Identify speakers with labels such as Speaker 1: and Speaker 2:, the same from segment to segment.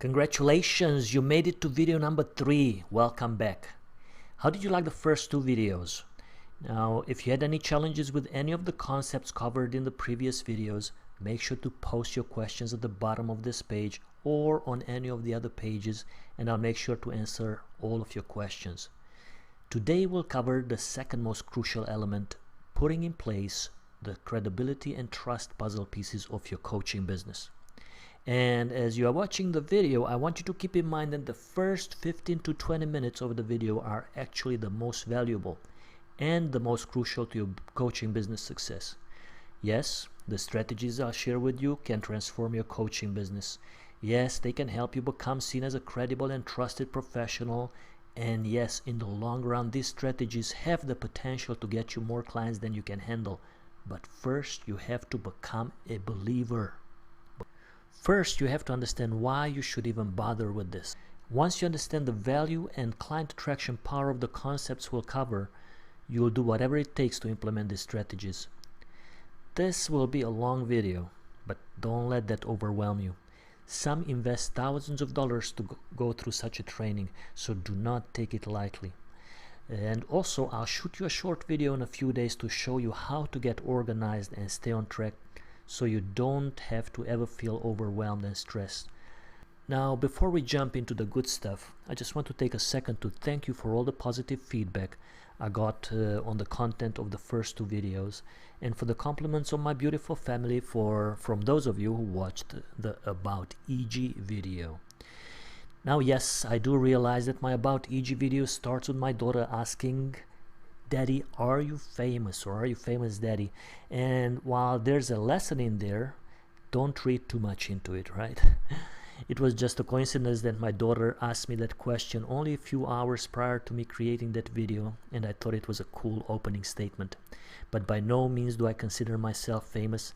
Speaker 1: Congratulations, you made it to video number 3. Welcome back. How did you like the first 2 videos? Now, if you had any challenges with any of the concepts covered in the previous videos, make sure to post your questions at the bottom of this page or on any of the other pages, and I'll make sure to answer all of your questions. Today we'll cover the second most crucial element, putting in place the credibility and trust puzzle pieces of your coaching business. And as you are watching the video, I want you to keep in mind that the first 15 to 20 minutes of the video are actually the most valuable and the most crucial to your coaching business success. Yes, the strategies I'll share with you can transform your coaching business. Yes, they can help you become seen as a credible and trusted professional. And yes, in the long run, these strategies have the potential to get you more clients than you can handle. But first, you have to become a believer. First, you have to understand why you should even bother with this. Once you understand the value and client attraction power of the concepts we'll cover, you will do whatever it takes to implement these strategies. This will be a long video, but don't let that overwhelm you. Some invest thousands of dollars to go through such a training, so do not take it lightly. And also, I'll shoot you a short video in a few days to show you how to get organized and stay on track, so you don't have to ever feel overwhelmed and stressed. Now, before we jump into the good stuff, I just want to take a second to thank you for all the positive feedback I got on the content of the first 2 videos, and for the compliments on my beautiful family from those of you who watched the About EG video. Now, yes, I do realize that my About EG video starts with my daughter asking, "Daddy, are you famous?" or "Are you famous, Daddy?" And while there's a lesson in there, don't read too much into it, right? It was just a coincidence that my daughter asked me that question only a few hours prior to me creating that video, and I thought it was a cool opening statement. But by no means do I consider myself famous.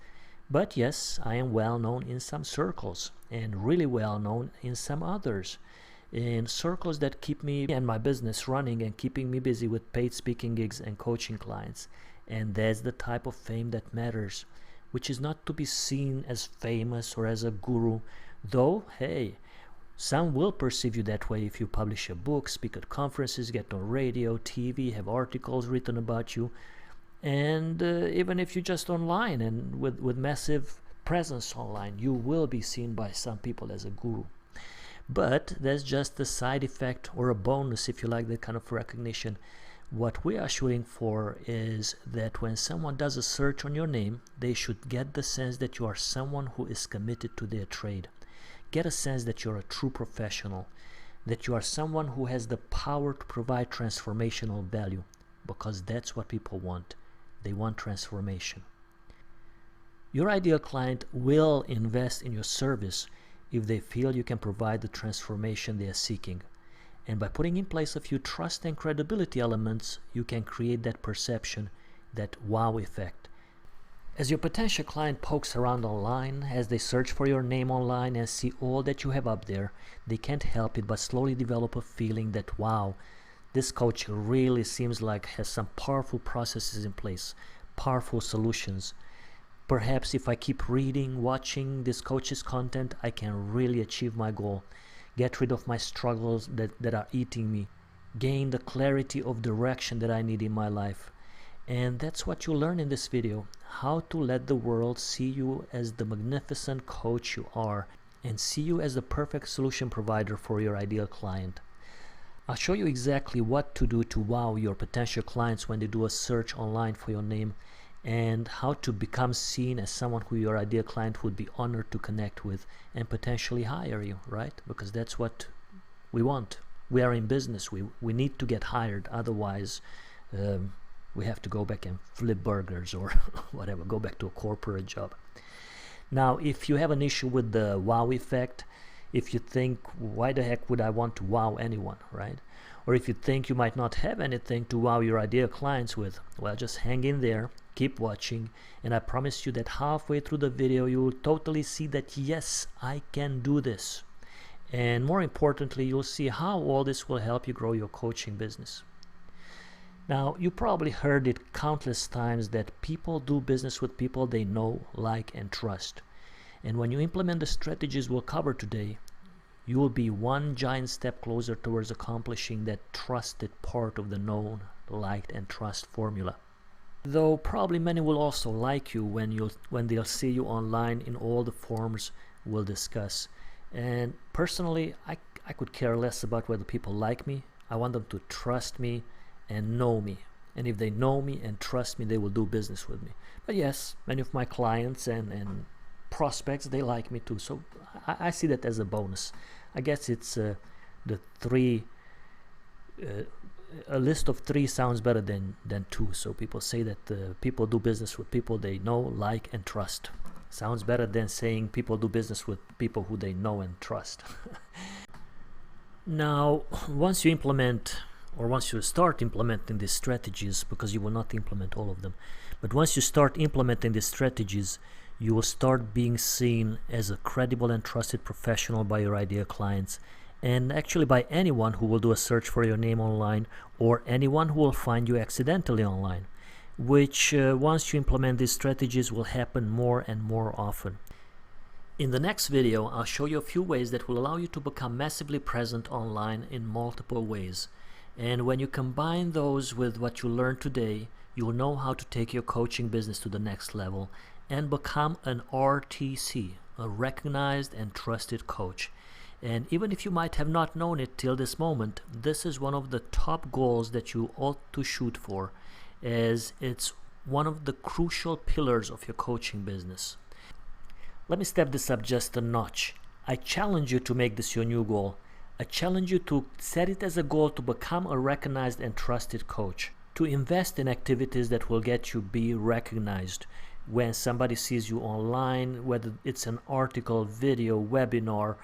Speaker 1: But yes, I am well known in some circles, and really well known in some others. In circles that keep me and my business running and keeping me busy with paid speaking gigs and coaching clients. And that's the type of fame that matters, which is not to be seen as famous or as a guru, though, hey, some will perceive you that way if you publish a book, speak at conferences, get on radio, TV, have articles written about you, and even if you're just online and with massive presence online, you will be seen by some people as a guru. But that's just a side effect or a bonus, if you like, that kind of recognition. What we are shooting for is that when someone does a search on your name, they should get the sense that you are someone who is committed to their trade. Get a sense that you're a true professional, that you are someone who has the power to provide transformational value, because that's what people want. They want transformation. Your ideal client will invest in your service if they feel you can provide the transformation they are seeking. And by putting in place a few trust and credibility elements, you can create that perception, that wow effect. As your potential client pokes around online, as they search for your name online and see all that you have up there, they can't help it but slowly develop a feeling that, wow, this coach really seems like has some powerful processes in place, powerful solutions. Perhaps if I keep reading, watching this coach's content, I can really achieve my goal, get rid of my struggles that are eating me, gain the clarity of direction that I need in my life. And that's what you'll learn in this video, how to let the world see you as the magnificent coach you are and see you as the perfect solution provider for your ideal client. I'll show you exactly what to do to wow your potential clients when they do a search online for your name, and how to become seen as someone who your ideal client would be honored to connect with and potentially hire you, right? Because that's what we want. We are in business. We need to get hired. Otherwise, we have to go back and flip burgers or whatever, go back to a corporate job. Now, if you have an issue with the wow effect, if you think, why the heck would I want to wow anyone, right? Or if you think you might not have anything to wow your ideal clients with, well, just hang in there, keep watching, and I promise you that halfway through the video you will totally see that yes, I can do this. And more importantly, you'll see how all this will help you grow your coaching business. Now, you probably heard it countless times that people do business with people they know, like, and trust. And when you implement the strategies we'll cover today, you will be one giant step closer towards accomplishing that trusted part of the known, liked, and trust formula. Though probably many will also like you when they'll see you online in all the forms we'll discuss. And personally, I could care less about whether people like me. I want them to trust me and know me. And if they know me and trust me, they will do business with me. But yes, many of my clients and prospects, they like me too. So I see that as a bonus. I guess it's the three. A list of 3 sounds better than 2. So people say that people do business with people they know, like, and trust. Sounds better than saying people do business with people who they know and trust. Now, once you start implementing these strategies, because you will not implement all of them, but once you start implementing these strategies, you will start being seen as a credible and trusted professional by your ideal clients, and actually by anyone who will do a search for your name online, or anyone who will find you accidentally online, which once you implement these strategies will happen more and more often. In the next video, I'll show you a few ways that will allow you to become massively present online in multiple ways. And when you combine those with what you learned today, you'll know how to take your coaching business to the next level and become an RTC, a recognized and trusted coach. And even if you might have not known it till this moment, this is one of the top goals that you ought to shoot for, as it's one of the crucial pillars of your coaching business. Let me step this up just a notch. I challenge you to make this your new goal. I challenge you to set it as a goal to become a recognized and trusted coach, to invest in activities that will get you be recognized when somebody sees you online, whether it's an article, video, webinar,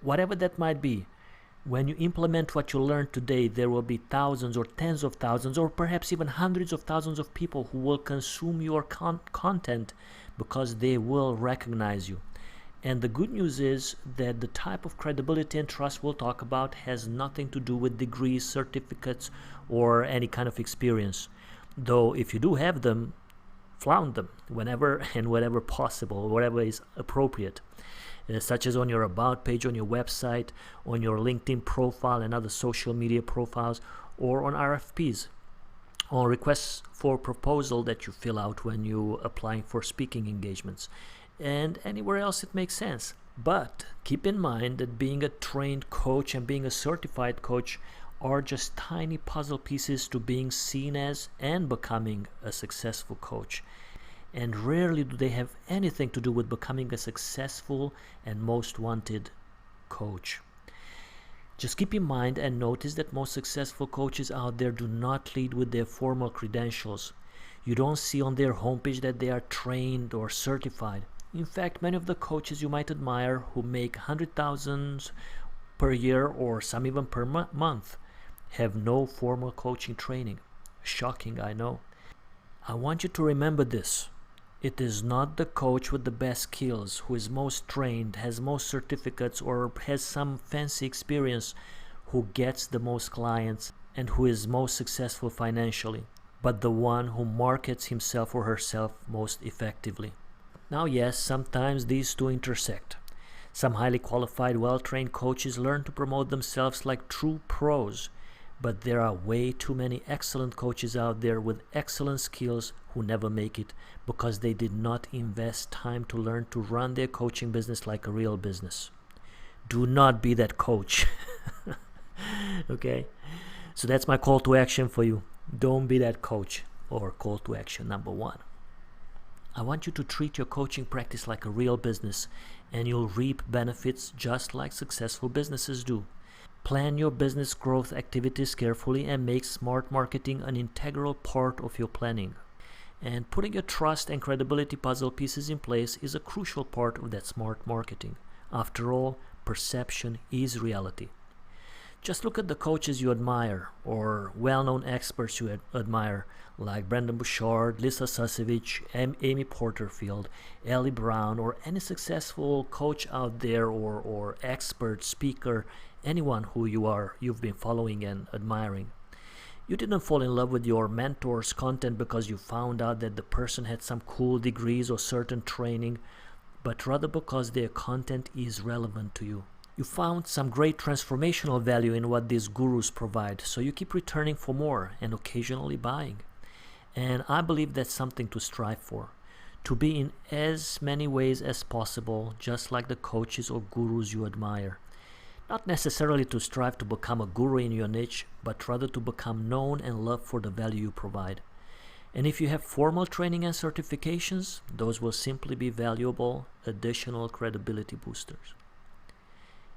Speaker 1: whatever that might be. When you implement what you learned today, there will be thousands or tens of thousands or perhaps even hundreds of thousands of people who will consume your content because they will recognize you. And the good news is that the type of credibility and trust we'll talk about has nothing to do with degrees, certificates, or any kind of experience. Though if you do have them, flaunt them whenever and wherever possible, whatever is appropriate. Such as on your About page, on your website, on your LinkedIn profile and other social media profiles, or on RFPs, on requests for proposal that you fill out when you're applying for speaking engagements, and anywhere else it makes sense. But keep in mind that being a trained coach and being a certified coach are just tiny puzzle pieces to being seen as and becoming a successful coach. And rarely do they have anything to do with becoming a successful and most wanted coach. Just keep in mind and notice that most successful coaches out there do not lead with their formal credentials. You don't see on their homepage that they are trained or certified. In fact, many of the coaches you might admire who make $100,000 per year or some even per month have no formal coaching training. Shocking, I know. I want you to remember this. It is not the coach with the best skills, who is most trained, has most certificates, or has some fancy experience who gets the most clients and who is most successful financially, but the one who markets himself or herself most effectively. Now, yes, sometimes these two intersect. Some highly qualified, well-trained coaches learn to promote themselves like true pros, but there are way too many excellent coaches out there with excellent skills who never make it because they did not invest time to learn to run their coaching business like a real business. Do not be that coach. Okay? So that's my call to action for you. Don't be that coach, or call to action number 1. I want you to treat your coaching practice like a real business, and you'll reap benefits just like successful businesses do. Plan your business growth activities carefully and make smart marketing an integral part of your planning. And putting your trust and credibility puzzle pieces in place is a crucial part of that smart marketing. After all, perception is reality. Just look at the coaches you admire or well-known experts you admire, like Brendon Burchard, Lisa Susevich, Amy Porterfield, Ellie Brown, or any successful coach out there or expert, speaker, anyone who you've been following and admiring. You didn't fall in love with your mentor's content because you found out that the person had some cool degrees or certain training, but rather because their content is relevant to you. You found some great transformational value in what these gurus provide, so you keep returning for more and occasionally buying. And I believe that's something to strive for, to be in as many ways as possible, just like the coaches or gurus you admire. Not necessarily to strive to become a guru in your niche, but rather to become known and loved for the value you provide. And if you have formal training and certifications, those will simply be valuable additional credibility boosters.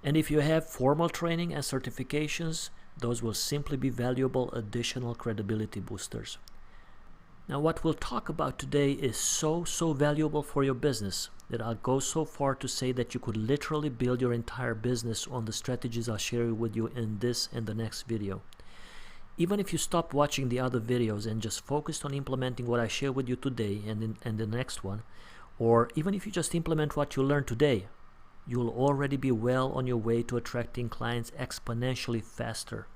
Speaker 1: And if you have formal training and certifications, those will simply be valuable additional credibility boosters. Now, what we'll talk about today is so valuable for your business that I'll go so far to say that you could literally build your entire business on the strategies I'll share with you in this and the next video. Even if you stopped watching the other videos and just focused on implementing what I share with you today and the next one, or even if you just implement what you learned today, you'll already be well on your way to attracting clients exponentially faster.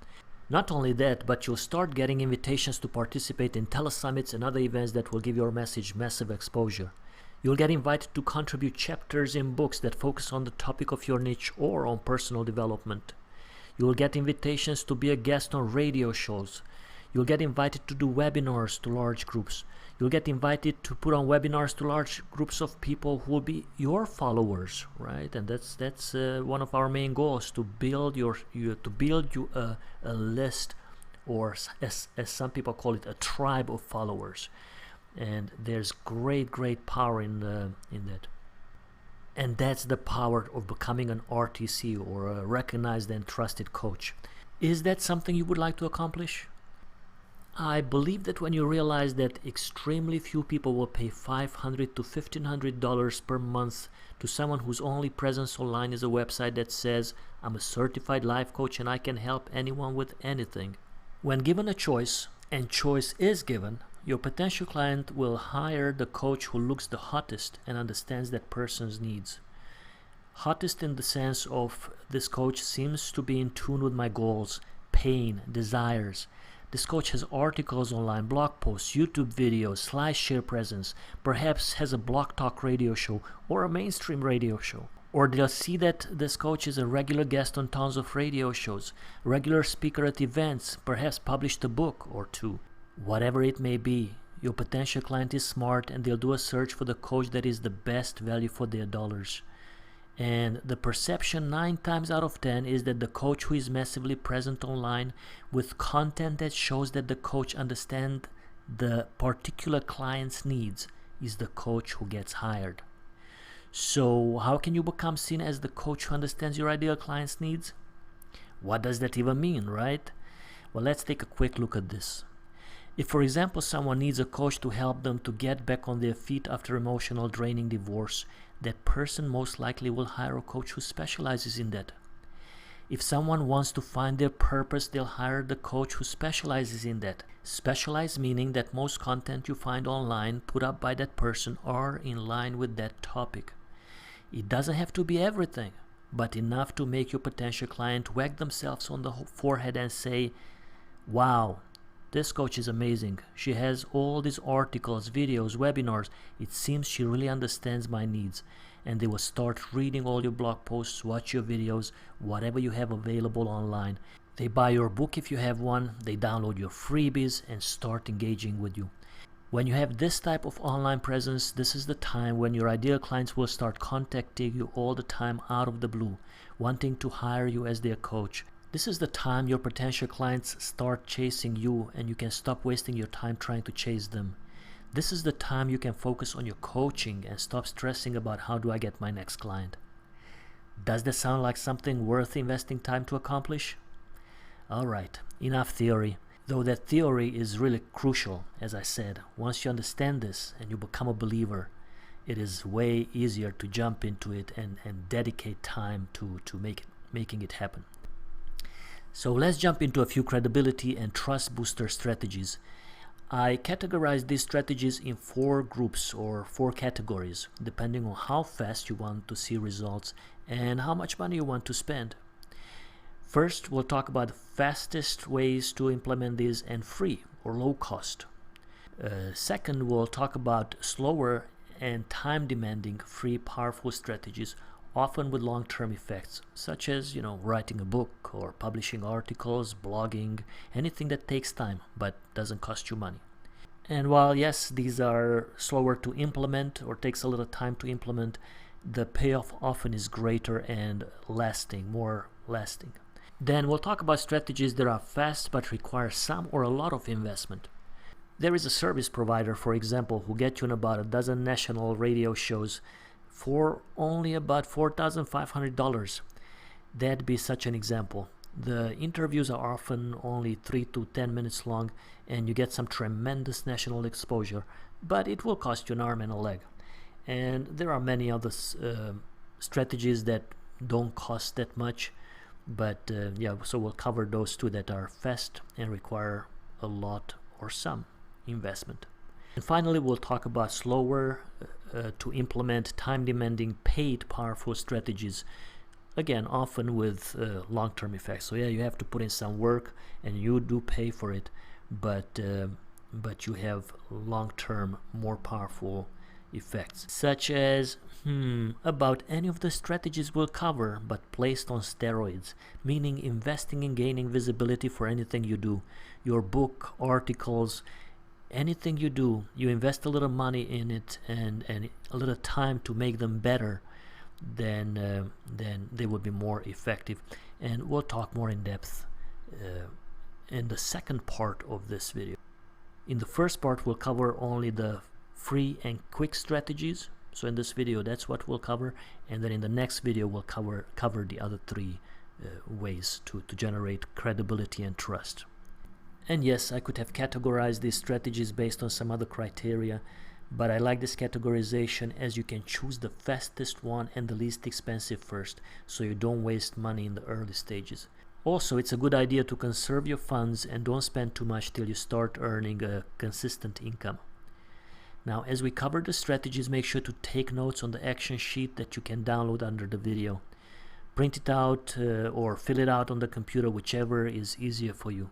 Speaker 1: Not only that, but you'll start getting invitations to participate in telesummits and other events that will give your message massive exposure. You'll get invited to contribute chapters in books that focus on the topic of your niche or on personal development. You'll get invitations to be a guest on radio shows. You'll get invited to do webinars to large groups. You'll get invited to put on webinars to large groups of people who will be your followers, right? And that's one of our main goals, to build you a list, or as some people call it, a tribe of followers. And there's great power in that. And that's the power of becoming an RTC, or a recognized and trusted coach. Is that something you would like to accomplish? I believe that when you realize that extremely few people will pay $500 to $1,500 per month to someone whose only presence online is a website that says, "I'm a certified life coach and I can help anyone with anything." When given a choice, and choice is given, your potential client will hire the coach who looks the hottest and understands that person's needs. Hottest in the sense of, this coach seems to be in tune with my goals, pain, desires. This coach has articles online, blog posts, YouTube videos, SlideShare presence, perhaps has a Blog Talk radio show or a mainstream radio show. Or they'll see that this coach is a regular guest on tons of radio shows, regular speaker at events, perhaps published a book or two. Whatever it may be, your potential client is smart and they'll do a search for the coach that is the best value for their dollars. And the perception 9 times out of 10 is that the coach who is massively present online with content that shows that the coach understands the particular client's needs is the coach who gets hired. So how can you become seen as the coach who understands your ideal client's needs? What does that even mean, right? Well, let's take a quick look at this. If, for example, someone needs a coach to help them to get back on their feet after emotional draining divorce, that person most likely will hire a coach who specializes in that. If someone wants to find their purpose, they'll hire the coach who specializes in that. Specialize meaning that most content you find online put up by that person are in line with that topic. It doesn't have to be everything, but enough to make your potential client wag themselves on the forehead and say, "Wow, this coach is amazing. She has all these articles, videos, webinars. It seems she really understands my needs." And they will start reading all your blog posts, watch your videos, whatever you have available online. They buy your book if you have one, they download your freebies and start engaging with you. When you have this type of online presence, this is the time when your ideal clients will start contacting you all the time out of the blue, wanting to hire you as their coach. This is the time your potential clients start chasing you and you can stop wasting your time trying to chase them. This is the time you can focus on your coaching and stop stressing about how do I get my next client. Does that sound like something worth investing time to accomplish? Alright, enough theory. Though that theory is really crucial, as I said. Once you understand this and you become a believer, it is way easier to jump into it and dedicate time to making it happen. So let's jump into a few credibility and trust booster strategies. I categorize these strategies in 4 groups or 4 categories, depending on how fast you want to see results and how much money you want to spend. First, we'll talk about the fastest ways to implement these and free or low cost. Second, we'll talk about slower and time-demanding free powerful strategies, often with long-term effects, such as, writing a book or publishing articles, blogging, anything that takes time but doesn't cost you money. And while yes, these are slower to implement or takes a little time to implement, the payoff often is greater and more lasting. Then we'll talk about strategies that are fast but require some or a lot of investment. There is a service provider, for example, who get you in about a dozen national radio shows for only about $4,500. That'd be such an example. The interviews are often only 3 to 10 minutes long, and you get some tremendous national exposure, but it will cost you an arm and a leg. And there are many other strategies that don't cost that much, but so we'll cover those two that are fast and require a lot or some investment. And finally, we'll talk about slower to implement, time-demanding, paid, powerful strategies. Again, often with long-term effects. So yeah, you have to put in some work, and you do pay for it, but you have long-term, more powerful effects, such as about any of the strategies we'll cover, but placed on steroids, meaning investing in gaining visibility for anything you do, your book, articles, anything you do, you invest a little money in it and a little time to make them better, then they will be more effective. And we'll talk more in depth in the second part of this video. In the first part, we'll cover only the free and quick strategies. So in this video, that's what we'll cover, and then in the next video we'll cover the other three ways to generate credibility and trust. And yes, I could have categorized these strategies based on some other criteria, but I like this categorization as you can choose the fastest one and the least expensive first, so you don't waste money in the early stages. Also, it's a good idea to conserve your funds and don't spend too much till you start earning a consistent income. Now, as we cover the strategies, make sure to take notes on the action sheet that you can download under the video. Print it out or fill it out on the computer, whichever is easier for you.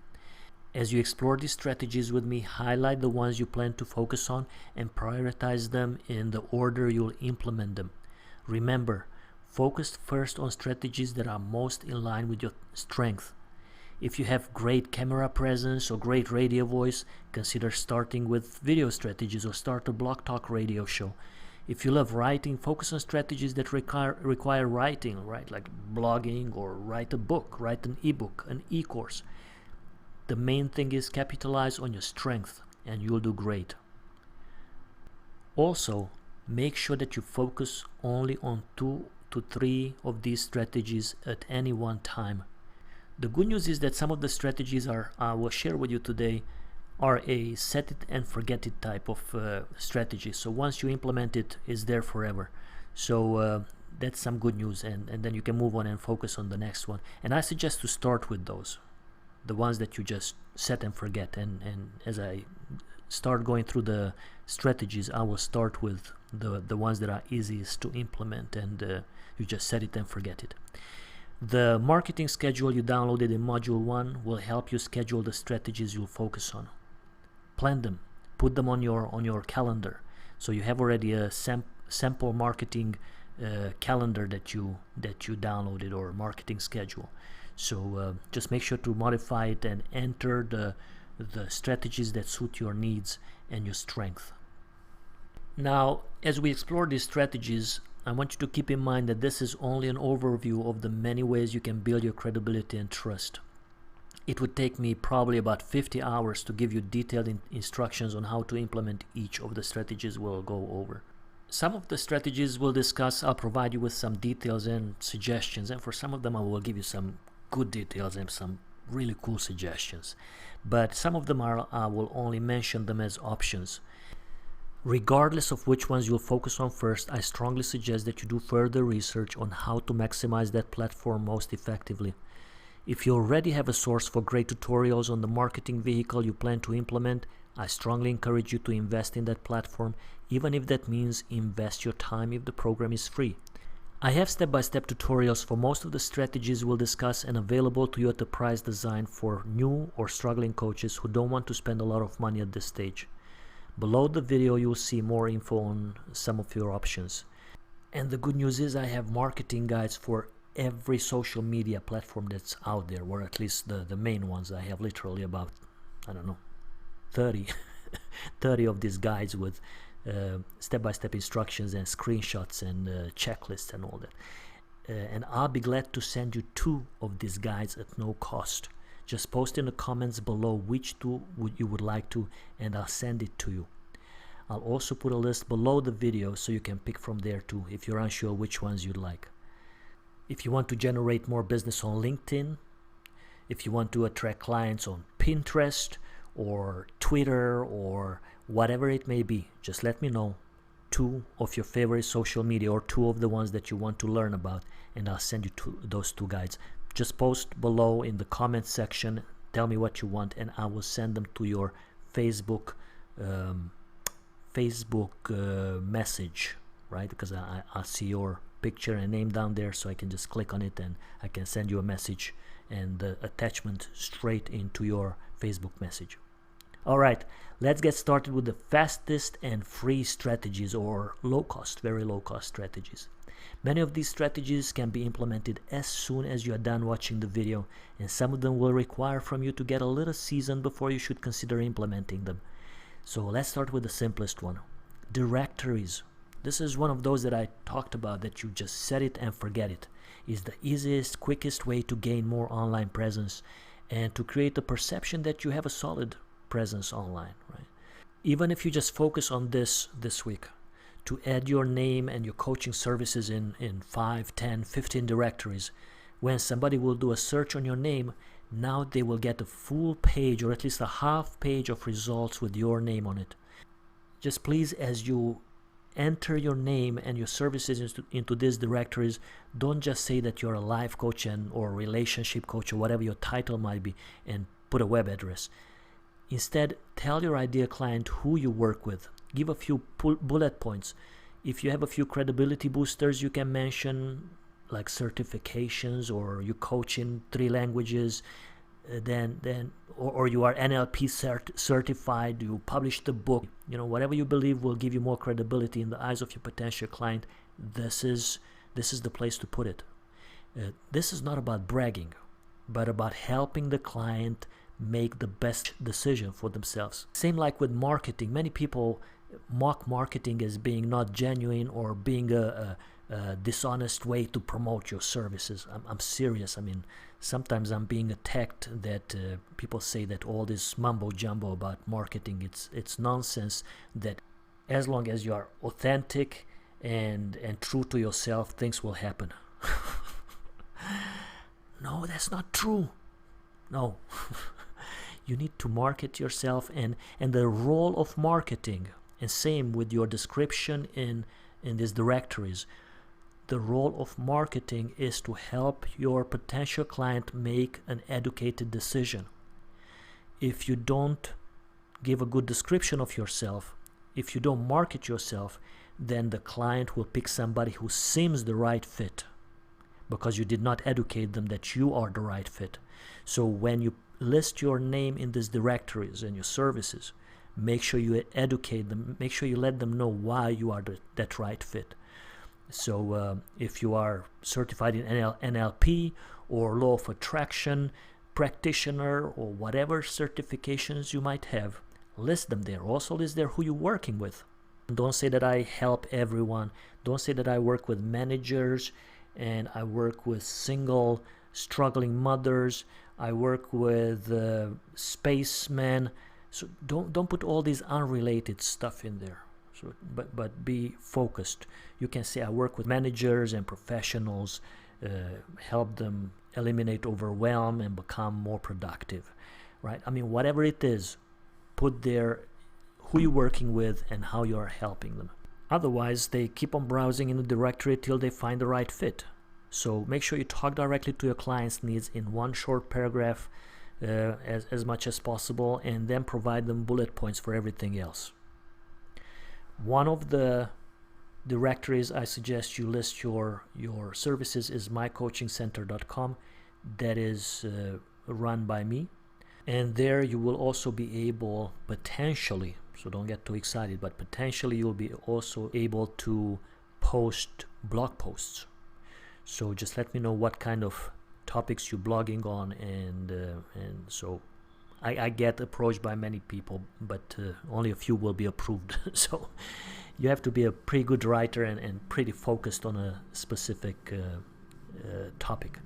Speaker 1: As you explore these strategies with me, highlight the ones you plan to focus on and prioritize them in the order you'll implement them. Remember, focus first on strategies that are most in line with your strength. If you have great camera presence or great radio voice, consider starting with video strategies or start a Blog Talk radio show. If you love writing, focus on strategies that require writing, right? Like blogging or write a book, write an ebook, an e-course. The main thing is capitalize on your strength and you'll do great. Also, make sure that you focus only on 2 to 3 of these strategies at any one time. The good news is that some of the strategies I will share with you today are a set it and forget it type of strategy. So once you implement it, it's there forever. So that's some good news, and then you can move on and focus on the next one. And I suggest to start with those, the ones that you just set and forget. And as I start going through the strategies, I will start with the ones that are easiest to implement, and you just set it and forget it. The marketing schedule you downloaded in Module 1 will help you schedule the strategies you'll focus on. Plan them, put them on your calendar, so you have already a sample marketing calendar that you downloaded, or marketing schedule. So just make sure to modify it and enter the strategies that suit your needs and your strength. Now, as we explore these strategies, I want you to keep in mind that this is only an overview of the many ways you can build your credibility and trust. It would take me probably about 50 hours to give you detailed instructions on how to implement each of the strategies we'll go over. Some of the strategies we'll discuss, I'll provide you with some details and suggestions, and for some of them I will give you some good details and some really cool suggestions. But some of them I will only mention them as options. Regardless of which ones you'll focus on first, I strongly suggest that you do further research on how to maximize that platform most effectively. If you already have a source for great tutorials on the marketing vehicle you plan to implement, I strongly encourage you to invest in that platform, even if that means invest your time if the program is free. I have step-by-step tutorials for most of the strategies we'll discuss and available to you at a price designed for new or struggling coaches who don't want to spend a lot of money at this stage. Below the video you'll see more info on some of your options. And the good news is I have marketing guides for every social media platform that's out there, or at least the main ones. I have literally about, I don't know, 30 30 of these guides with step-by-step instructions and screenshots and checklists and all that. And I'll be glad to send you 2 of these guides at no cost. Just post in the comments below which 2 you would like to, and I'll send it to you. I'll also put a list below the video so you can pick from there too if you're unsure which ones you'd like. If you want to generate more business on LinkedIn, if you want to attract clients on Pinterest or Twitter or whatever it may be, just let me know 2 of your favorite social media or 2 of the ones that you want to learn about, and I'll send you those 2 guides. Just post below in the comments section, tell me what you want, and I will send them to your Facebook message, right? Because I see your picture and name down there, so I can just click on it and I can send you a message and the attachment straight into your Facebook message. All right, let's get started with the fastest and free strategies, or low-cost, very low-cost strategies. Many of these strategies can be implemented as soon as you are done watching the video, and some of them will require from you to get a little seasoned before you should consider implementing them. So let's start with the simplest one, directories. This is one of those that I talked about, that you just set it and forget it. It's the easiest, quickest way to gain more online presence and to create the perception that you have a solid presence online, right? Even if you just focus on this week, to add your name and your coaching services in 5, 10, 15 directories, when somebody will do a search on your name, now they will get a full page or at least a half page of results with your name on it. Just please, as you enter your name and your services into these directories, don't just say that you're a life coach or relationship coach or whatever your title might be and put a web address. Instead, tell your ideal client who you work with. Give a few bullet points. If you have a few credibility boosters, you can mention like certifications, or you coach in 3 languages, or you are NLP certified, you published the book, whatever you believe will give you more credibility in the eyes of your potential client. This is the place to put it. This is not about bragging, but about helping the client make the best decision for themselves. Same like with marketing. Many people mock marketing as being not genuine or being a dishonest way to promote your services. I'm serious. I mean, sometimes I'm being attacked that people say that all this mumbo jumbo about marketing, it's nonsense, that as long as you are authentic and true to yourself, things will happen. No, that's not true. No. You need to market yourself, and the role of marketing, and same with your description in these directories. The role of marketing is to help your potential client make an educated decision. If you don't give a good description of yourself, if you don't market yourself, then the client will pick somebody who seems the right fit, because you did not educate them that you are the right fit. So when you list your name in these directories and your services, make sure you educate them, make sure you let them know why you are that right fit. So if you are certified in NLP or law of attraction practitioner or whatever certifications you might have, list them there. Also list there who you're working with. Don't say that I help everyone. Don't say that I work with managers and I work with single struggling mothers. I work with spacemen. So don't put all these unrelated stuff in there. So, but be focused. You can say I work with managers and professionals, help them eliminate overwhelm and become more productive, right? I mean, whatever it is, put there who you're working with and how you are helping them. Otherwise, they keep on browsing in the directory till they find the right fit. So make sure you talk directly to your client's needs in one short paragraph as much as possible, and then provide them bullet points for everything else. One of the directories I suggest you list your services is mycoachingcenter.com. That is run by me, and there you will also be able, potentially, so don't get too excited, but potentially you'll be also able to post blog posts. So just let me know what kind of topics you're blogging on, and so I get approached by many people, but only a few will be approved. So you have to be a pretty good writer and pretty focused on a specific topic.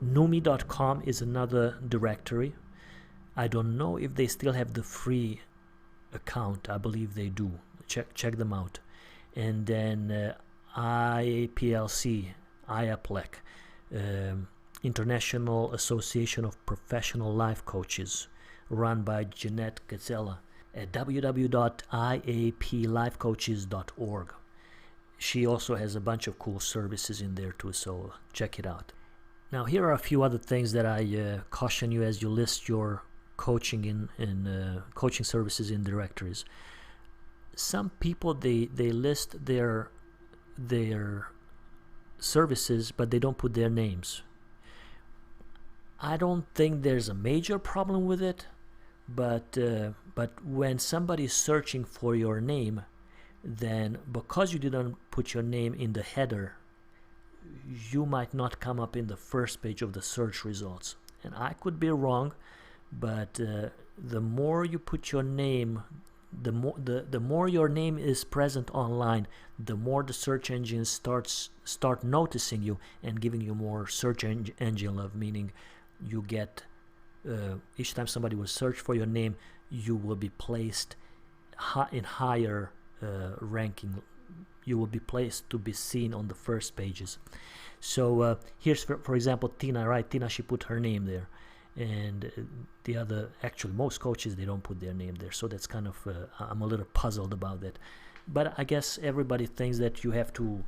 Speaker 1: Numi.com is another directory. I don't know if they still have the free account. I believe they do. Check them out. And then IAPLC, International Association of Professional Life Coaches, run by Jeanette Gazella at www.iaplifecoaches.org. She also has a bunch of cool services in there too, so check it out. Now here are a few other things that I caution you as you list your coaching in coaching services in directories. Some people they list their services, but they don't put their names. I don't think there's a major problem with it, but when somebody is searching for your name, then because you didn't put your name in the header, you might not come up in the first page of the search results. And I could be wrong, but the more you put your name, the more your name is present online, the more the search engines start noticing you and giving you more search engine love, meaning you get each time somebody will search for your name, you will be placed in higher ranking. You will be placed to be seen on the first pages. So here's for example Tina, right? Tina, she put her name there, and the other, actually most coaches, they don't put their name there. So that's kind of I'm a little puzzled about that. But I guess everybody thinks that you have to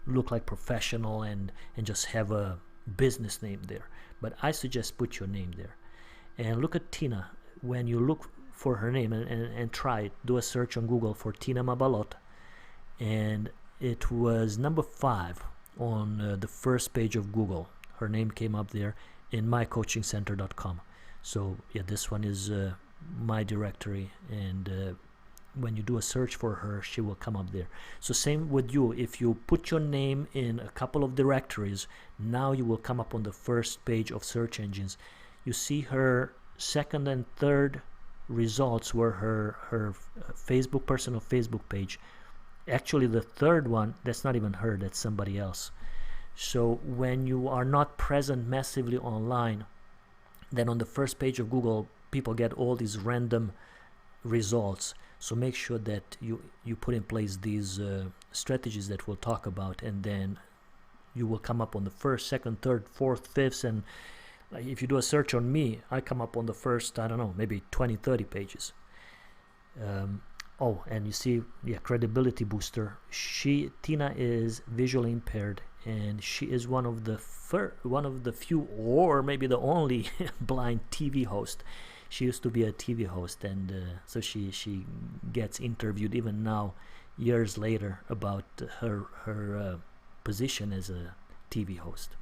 Speaker 1: look like professional and just have a business name there. But I suggest put your name there. And look at Tina. When you look for her name and try it, do a search on Google for Tina Mabalot, and it was number 5 on the first page of Google. Her name came up there in mycoachingcenter.com. So yeah, this one is my directory, and when you do a search for her, she will come up there. So same with you. If you put your name in a couple of directories, now you will come up on the first page of search engines. You see her second and third results were her Facebook personal Facebook page. Actually, the third one, that's not even her, that's somebody else. So when you are not present massively online, then on the first page of Google, people get all these random results. So make sure that you put in place these strategies that we'll talk about, and then you will come up on the first, second, third, fourth, fifth, and if you do a search on me, I come up on the first, I don't know, maybe 20, 30 pages. Oh, and you see, yeah, credibility booster. Tina is visually impaired, and she is one of the few, or maybe the only blind TV host. She used to be a TV host, and so she gets interviewed even now, years later, about her position as a TV host.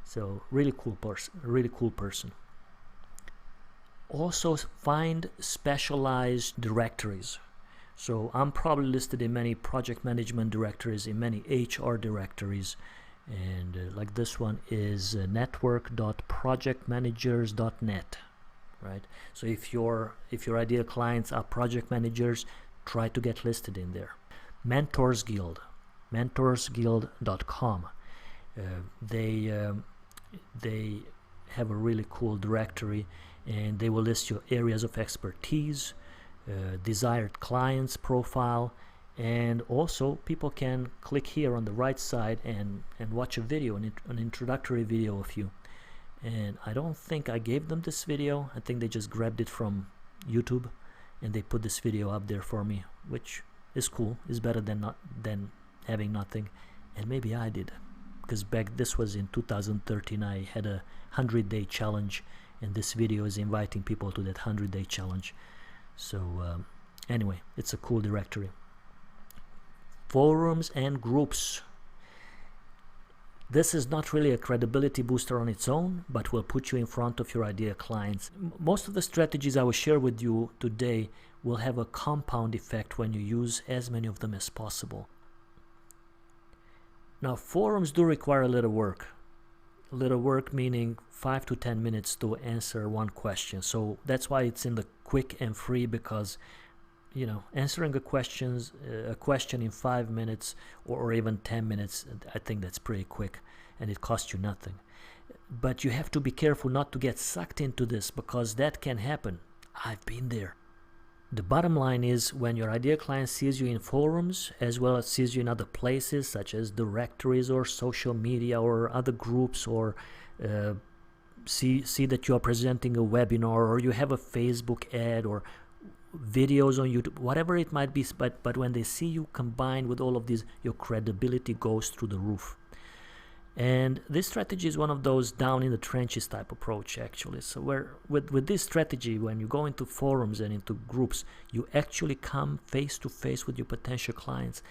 Speaker 1: So really cool person. Also find specialized directories. So I'm probably listed in many project management directories, in many HR directories, and like this one is network.projectmanagers.net, right? So if your ideal clients are project managers, try to get listed in there. Mentors Guild, mentorsguild.com. They have a really cool directory, and they will list your areas of expertise, desired clients profile, and also people can click here on the right side and watch a video, an introductory video of you. And I don't think I gave them this video. I think they just grabbed it from YouTube and they put this video up there for me, which is cool. Is better than having nothing. And maybe I did, because this was in 2013. I had a 100-day challenge, and this video is inviting people to that 100-day challenge. So anyway, it's a cool directory. Forums and groups. This is not really a credibility booster on its own, but will put you in front of your ideal clients. Most of the strategies I will share with you today will have a compound effect when you use as many of them as possible. Now, forums do require a little work. A little work meaning 5 to 10 minutes to answer one question. So that's why it's in the quick and free, because answering a question in 5 minutes or even 10 minutes, I think that's pretty quick, and it costs you nothing. But you have to be careful not to get sucked into this, because that can happen. I've been there. The bottom line is, when your ideal client sees you in forums, as well as sees you in other places such as directories or social media or other groups, or see that you are presenting a webinar, or you have a Facebook ad, or videos on YouTube, whatever it might be, but when they see you combined with all of these, your credibility goes through the roof. And this strategy is one of those down in the trenches type approach, actually. So with this strategy, when you go into forums and into groups, you actually come face to face with your potential clients.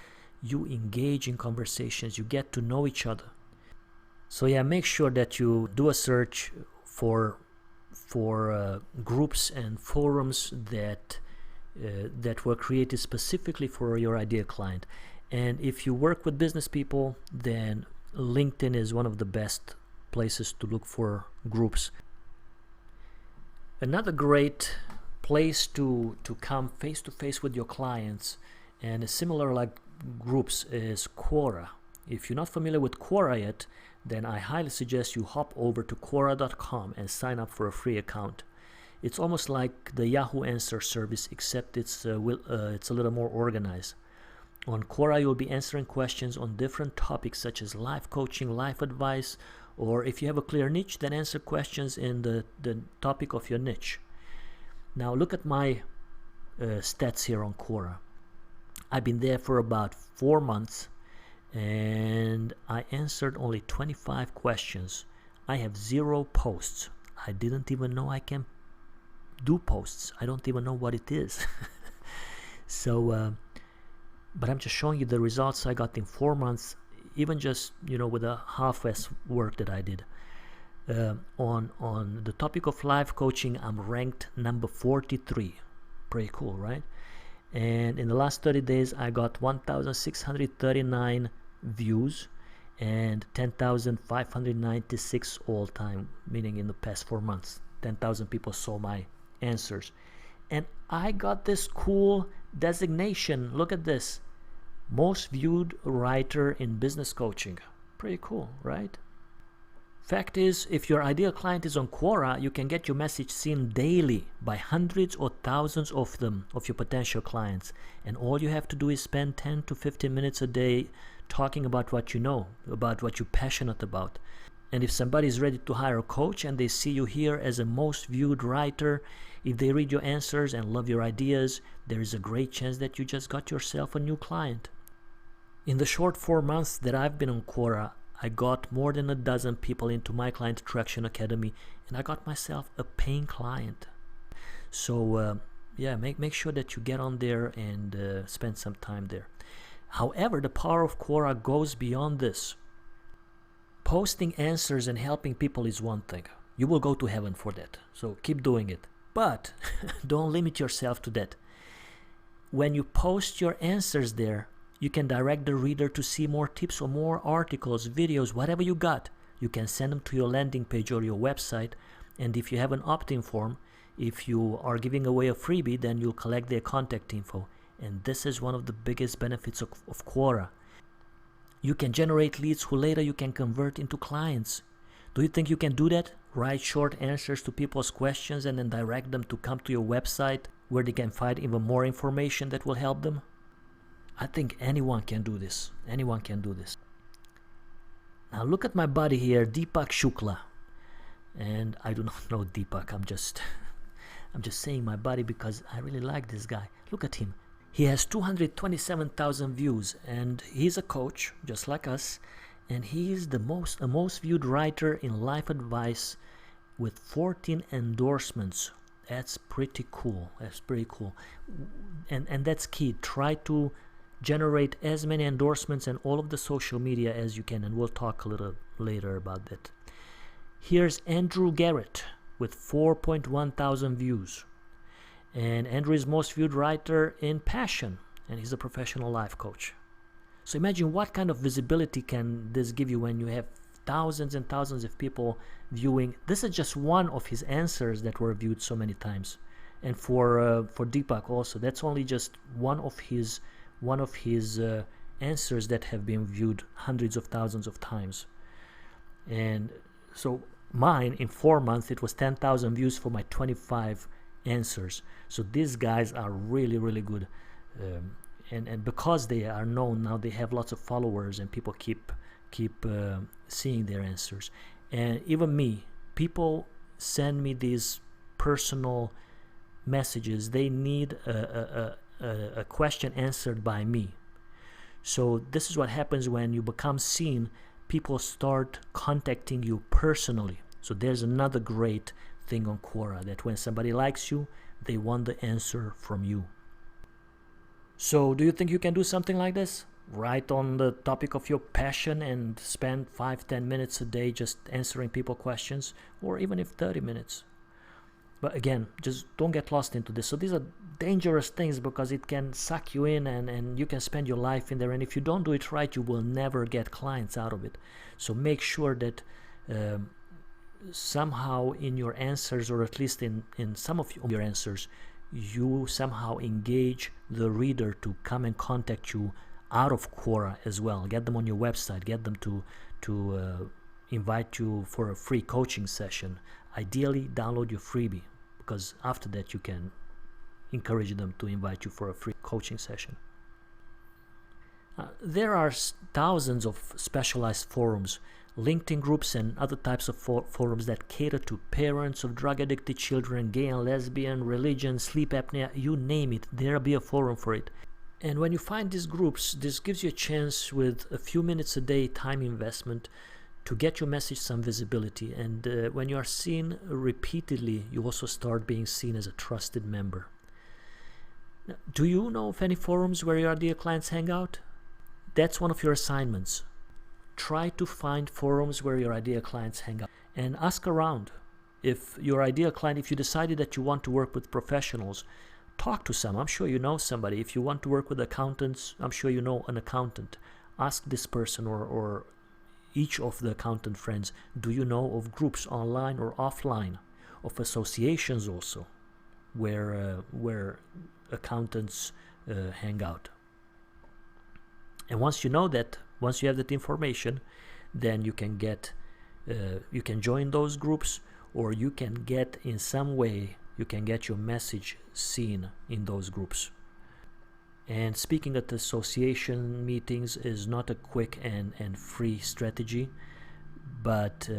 Speaker 1: You engage in conversations, you get to know each other. So yeah, make sure that you do a search for groups and forums that were created specifically for your ideal client. And if you work with business people, then LinkedIn is one of the best places to look for groups. Another great place to come face to face with your clients, and similar like groups, is Quora. If you're not familiar with Quora yet, then I highly suggest you hop over to Quora.com and sign up for a free account. It's almost like the Yahoo Answer service, except it's a little more organized. On Quora, you'll be answering questions on different topics such as life coaching, life advice, or if you have a clear niche, then answer questions in the topic of your niche. Now look at my stats here on Quora. I've been there for about 4 months, and I answered only 25 questions. I have 0 posts. I didn't even know I can do posts. I don't even know what it is. So but I'm just showing you the results I got in 4 months, even just with a half-ass work that I did. On the topic of life coaching, I'm ranked number 43. Pretty cool, right? And in the last 30 days, I got 1,639 views and 10,596 all-time, meaning in the past 4 months. 10,000 people saw my answers. And I got this cool designation. Look at this. Most viewed writer in business coaching. Pretty cool, right? Fact is, if your ideal client is on Quora, you can get your message seen daily by hundreds or thousands of them, of your potential clients. And all you have to do is spend 10 to 15 minutes a day talking about what you know, about what you're passionate about. And if somebody is ready to hire a coach and they see you here as a most viewed writer, if they read your answers and love your ideas, there is a great chance that you just got yourself a new client. In the short 4 months that I've been on Quora, I got more than a dozen people into my Client Attraction Academy, and I got myself a paying client. So yeah, make sure that you get on there and spend some time there. However, the power of Quora goes beyond this. Posting answers and helping people is one thing. You will go to heaven for that, so keep doing it. But don't limit yourself to that. When you post your answers there, you can direct the reader to see more tips or more articles, videos, whatever you got. You can send them to your landing page or your website. And if you have an opt-in form, if you are giving away a freebie, then you'll collect their contact info. And this is one of the biggest benefits of Quora. You can generate leads who later you can convert into clients. Do you think you can do that? Write short answers to people's questions and then direct them to come to your website where they can find even more information that will help them? I think anyone can do this. Anyone can do this. Now look at my buddy here, Deepak Shukla. And I do not know Deepak. I'm just saying my buddy because I really like this guy. Look at him. He has 227,000 views, and he's a coach just like us, and he is the most viewed writer in life advice with 14 endorsements. That's pretty cool. That's pretty cool. And that's key. Try to generate as many endorsements and all of the social media as you can, and we'll talk a little later about that. Here's Andrew Garrett with 4.1 thousand views. And Andrew is most viewed writer in passion, and he's a professional life coach. So imagine what kind of visibility can this give you when you have thousands and thousands of people viewing. This is just one of his answers that were viewed so many times. And for Deepak also, that's only just one of his answers that have been viewed hundreds of thousands of times. And so mine, in 4 months, it was 10,000 views for my 25 answers. So these guys are really, really good. And because they are known now, they have lots of followers, and people keep seeing their answers. And even me, people send me these personal messages. They need a question answered by me. So this is what happens when you become seen. People start contacting you personally. So there's another great thing on Quora, that when somebody likes you, they want the answer from you. So do you think you can do something like this? Write on the topic of your passion and spend 5-10 minutes a day just answering people questions, or even if 30 minutes. But again, just don't get lost into this. So these are dangerous things because it can suck you in, and you can spend your life in there. And if you don't do it right, you will never get clients out of it. So make sure that somehow in your answers, or at least in some of your answers, you somehow engage the reader to come and contact you out of Quora as well. Get them on your website. Get them to invite you for a free coaching session. Ideally, download your freebie, because after that you can encourage them to invite you for a free coaching session. There are thousands of specialized forums, LinkedIn groups, and other types of forums that cater to parents of drug-addicted children, gay and lesbian, religion, sleep apnea, you name it, there'll be a forum for it. And when you find these groups, this gives you a chance with a few minutes a day time investment to get your message some visibility. And when you are seen repeatedly, you also start being seen as a trusted member. Now, do you know of any forums where your ideal clients hang out? That's one of your assignments. Try to find forums where your ideal clients hang out and ask around. If your ideal client, if you decided that you want to work with professionals, talk to some. I'm sure you know somebody. If you want to work with accountants, I'm sure you know an accountant. Ask this person or each of the accountant friends, do you know of groups online or offline, of associations also, where accountants hang out? And once you know that, once you have that information, then you can you can join those groups, or you can get in some way, you can get your message seen in those groups. And speaking at association meetings is not a quick and free strategy, but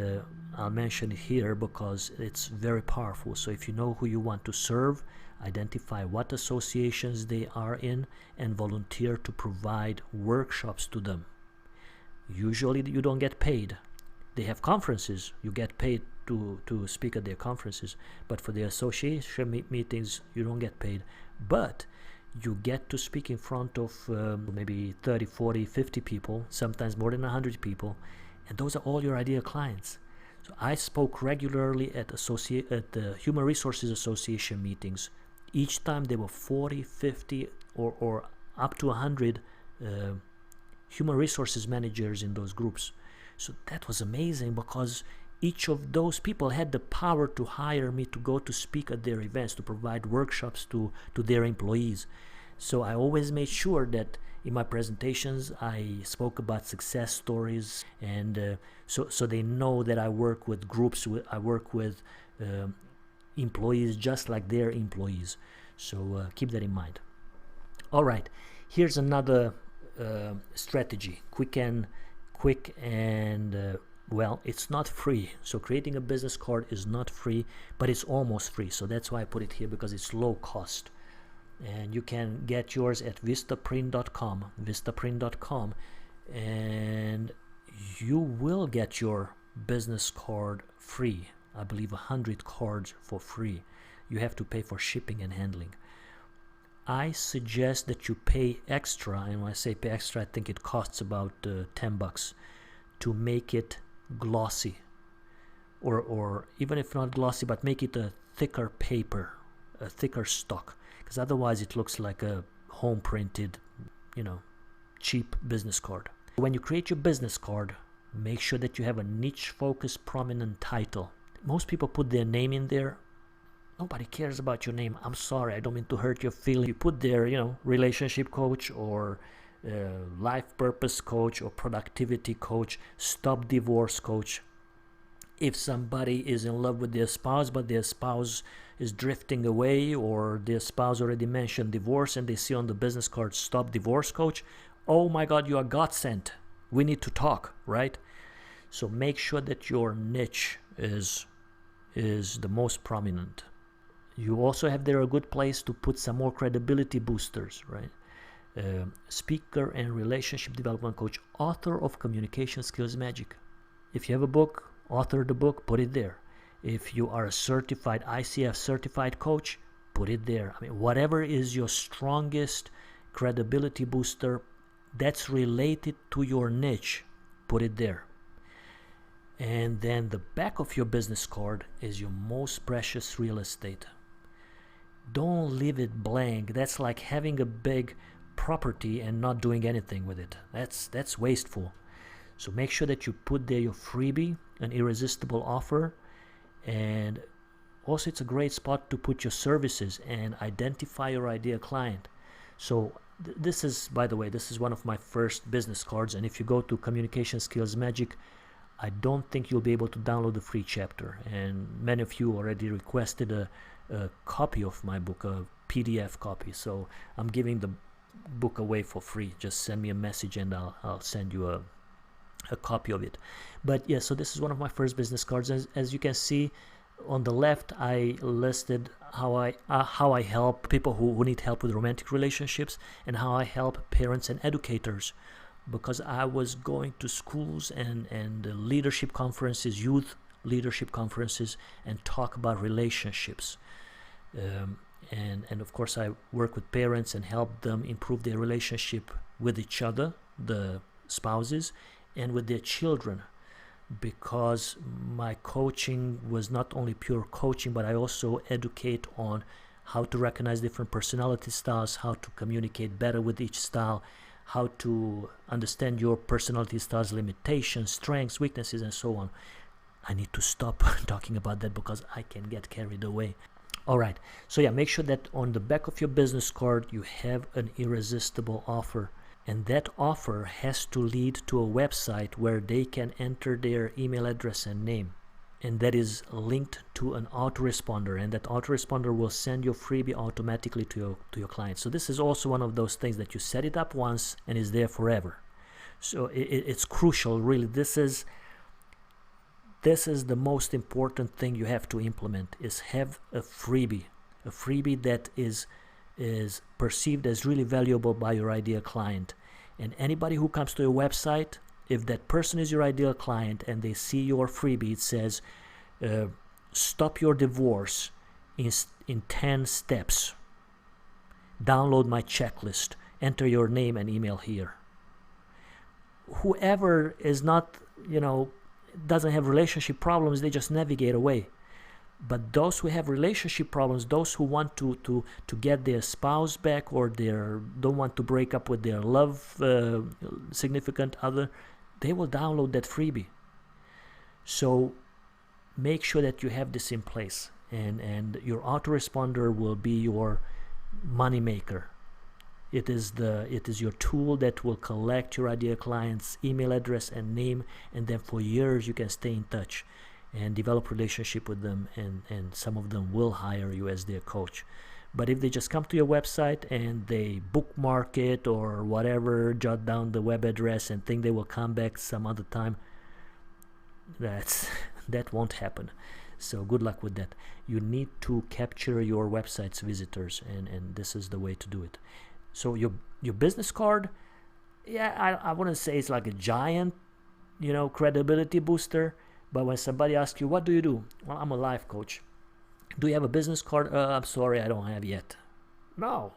Speaker 1: I'll mention it here because it's very powerful. So if you know who you want to serve, identify what associations they are in and volunteer to provide workshops to them. Usually you don't get paid. They have conferences, you get paid to speak at their conferences, but for the association meetings you don't get paid. But you get to speak in front of maybe 30, 40, 50 people, sometimes more than 100 people, and those are all your ideal clients. So I spoke regularly at the Human Resources Association meetings. Each time there were 40, 50, or up to 100 human resources managers in those groups. So that was amazing, because each of those people had the power to hire me to go to speak at their events, to provide workshops to their employees. So I always made sure that in my presentations I spoke about success stories, and so they know that I work with groups, I work with employees just like their employees. So keep that in mind. All right, here's another strategy, quick and well, it's not free. So creating a business card is not free, but it's almost free. So that's why I put it here, because it's low cost. And you can get yours at vistaprint.com, and you will get your business card free. I believe 100 cards for free. You have to pay for shipping and handling. I suggest that you pay extra, and when I say pay extra, I think it costs about $10 to make it glossy, or even if not glossy, but make it a thicker paper, a thicker stock, because otherwise it looks like a home printed, cheap business card. When you create your business card, make sure that you have a niche focused prominent title. Most people put their name in there. Nobody cares about your name. I'm sorry, I don't mean to hurt your feelings. You put there, relationship coach or life purpose coach or productivity coach, stop divorce coach. If somebody is in love with their spouse, but their spouse is drifting away, or their spouse already mentioned divorce and they see on the business card, stop divorce coach, oh my God, you are God sent. We need to talk, right? So make sure that your niche is the most prominent. You also have there a good place to put some more credibility boosters, right? Speaker and relationship development coach, author of Communication Skills Magic. If you have a book, author the book, put it there. If you are a certified ICF certified coach, put it there. I mean, whatever is your strongest credibility booster that's related to your niche, put it there. And then the back of your business card is your most precious real estate. Don't leave it blank. That's like having a big property and not doing anything with it. That's wasteful. So make sure that you put there your freebie, an irresistible offer, and also it's a great spot to put your services and identify your ideal client. So this is, by the way, this is one of my first business cards, and if you go to Communication Skills Magic, I don't think you'll be able to download the free chapter, and many of you already requested a copy of my book, a PDF copy, so I'm giving the book away for free. Just send me a message and I'll send you a copy of it. But yeah, so this is one of my first business cards. As you can see on the left, I listed how I help people who need help with romantic relationships, and how I help parents and educators, because I was going to schools and leadership conferences, youth leadership conferences, and talk about relationships. And of course I work with parents and help them improve their relationship with each other, the spouses, and with their children, because my coaching was not only pure coaching, but I also educate on how to recognize different personality styles, how to communicate better with each style, how to understand your personality style's limitations, strengths, weaknesses, and so on. I need to stop talking about that because I can get carried away. All right, so yeah, make sure that on the back of your business card you have an irresistible offer, and that offer has to lead to a website where they can enter their email address and name, and that is linked to an autoresponder, and that autoresponder will send your freebie automatically to your client. So this is also one of those things that you set it up once and is there forever. So it's crucial, really. This is the most important thing you have to implement, is have a freebie that is perceived as really valuable by your ideal client. And anybody who comes to your website, if that person is your ideal client and they see your freebie, it says stop your divorce in 10 steps, download my checklist, enter your name and email here. Whoever is not, doesn't have relationship problems, they just navigate away. But those who have relationship problems, those who want to get their spouse back, or don't want to break up with their significant other, they will download that freebie. So make sure that you have this in place, and your autoresponder will be your money maker. It is your tool that will collect your ideal client's email address and name, and then for years you can stay in touch and develop relationship with them, and some of them will hire you as their coach. But if they just come to your website and they bookmark it or whatever, jot down the web address and think they will come back some other time, that won't happen. So good luck with that. You need to capture your website's visitors, and this is the way to do it. So your business card, yeah, I wouldn't say it's like a giant, credibility booster. But when somebody asks you, what do you do? Well, I'm a life coach. Do you have a business card? I'm sorry, I don't have yet. No.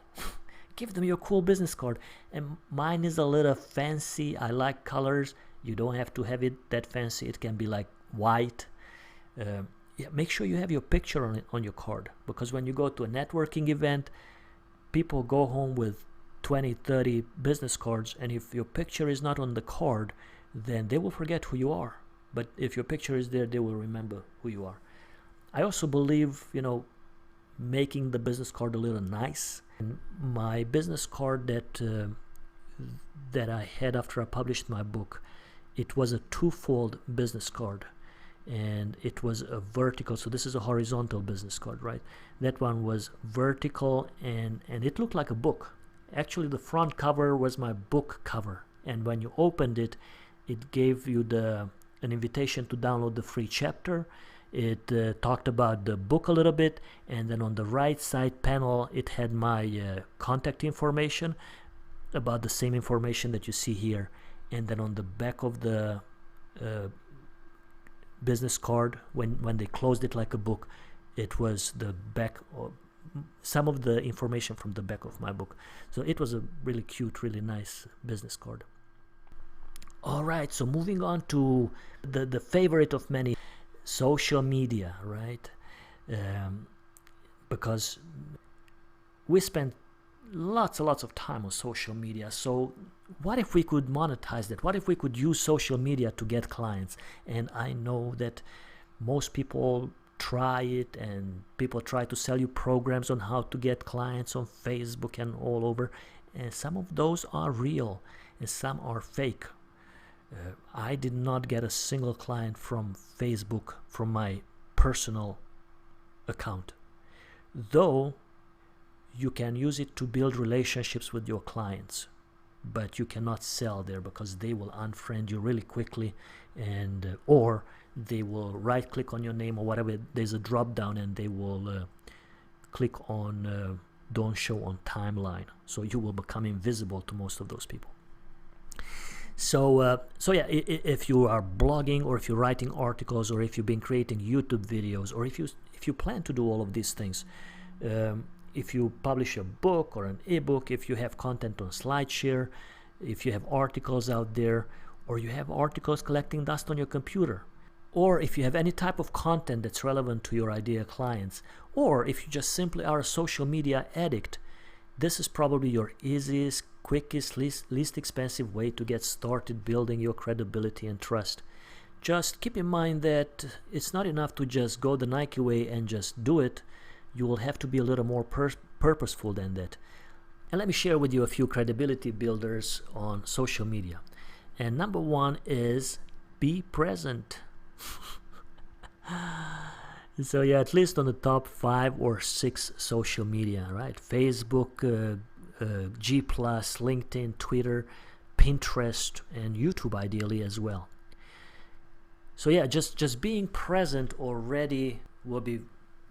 Speaker 1: Give them your cool business card. And mine is a little fancy. I like colors. You don't have to have it that fancy. It can be like white. Make sure you have your picture on your card. Because when you go to a networking event, people go home with 20, 30 business cards, and if your picture is not on the card, then they will forget who you are. But if your picture is there, they will remember who you are. I also believe, making the business card a little nice. And my business card that I had after I published my book, it was a twofold business card, and it was a vertical. So this is a horizontal business card, right? That one was vertical, and it looked like a book. Actually, the front cover was my book cover, and when you opened it, it gave you an invitation to download the free chapter. It talked about the book a little bit, and then on the right side panel it had my contact information, about the same information that you see here. And then on the back of the business card, when they closed it like a book, it was the back of some of the information from the back of my book. So it was a really cute, really nice business card. All right, so moving on to the favorite of many, social media, right? Because we spend lots and lots of time on social media. So what if we could monetize that? What if we could use social media to get clients? And I know that most people try it, and people try to sell you programs on how to get clients on Facebook and all over, and some of those are real and some are fake. I did not get a single client from Facebook from my personal account, though you can use it to build relationships with your clients, but you cannot sell there because they will unfriend you really quickly, and or they will right click on your name or whatever. There's a drop down and they will click on don't show on timeline, so you will become invisible to most of those people. So yeah, if you are blogging, or if you're writing articles, or if you've been creating YouTube videos, or if you plan to do all of these things, if you publish a book or an ebook, if you have content on SlideShare, if you have articles out there, or you have articles collecting dust on your computer, or if you have any type of content that's relevant to your ideal clients, or if you just simply are a social media addict, this is probably your easiest, quickest, least expensive way to get started building your credibility and trust. Just keep in mind that it's not enough to just go the Nike way and just do it. You will have to be a little more purposeful than that. And let me share with you a few credibility builders on social media. And number one is be present. So yeah, at least on the top 5 or 6 social media, right? Facebook, G+, LinkedIn, Twitter, Pinterest, and YouTube ideally as well. So yeah, just being present already will be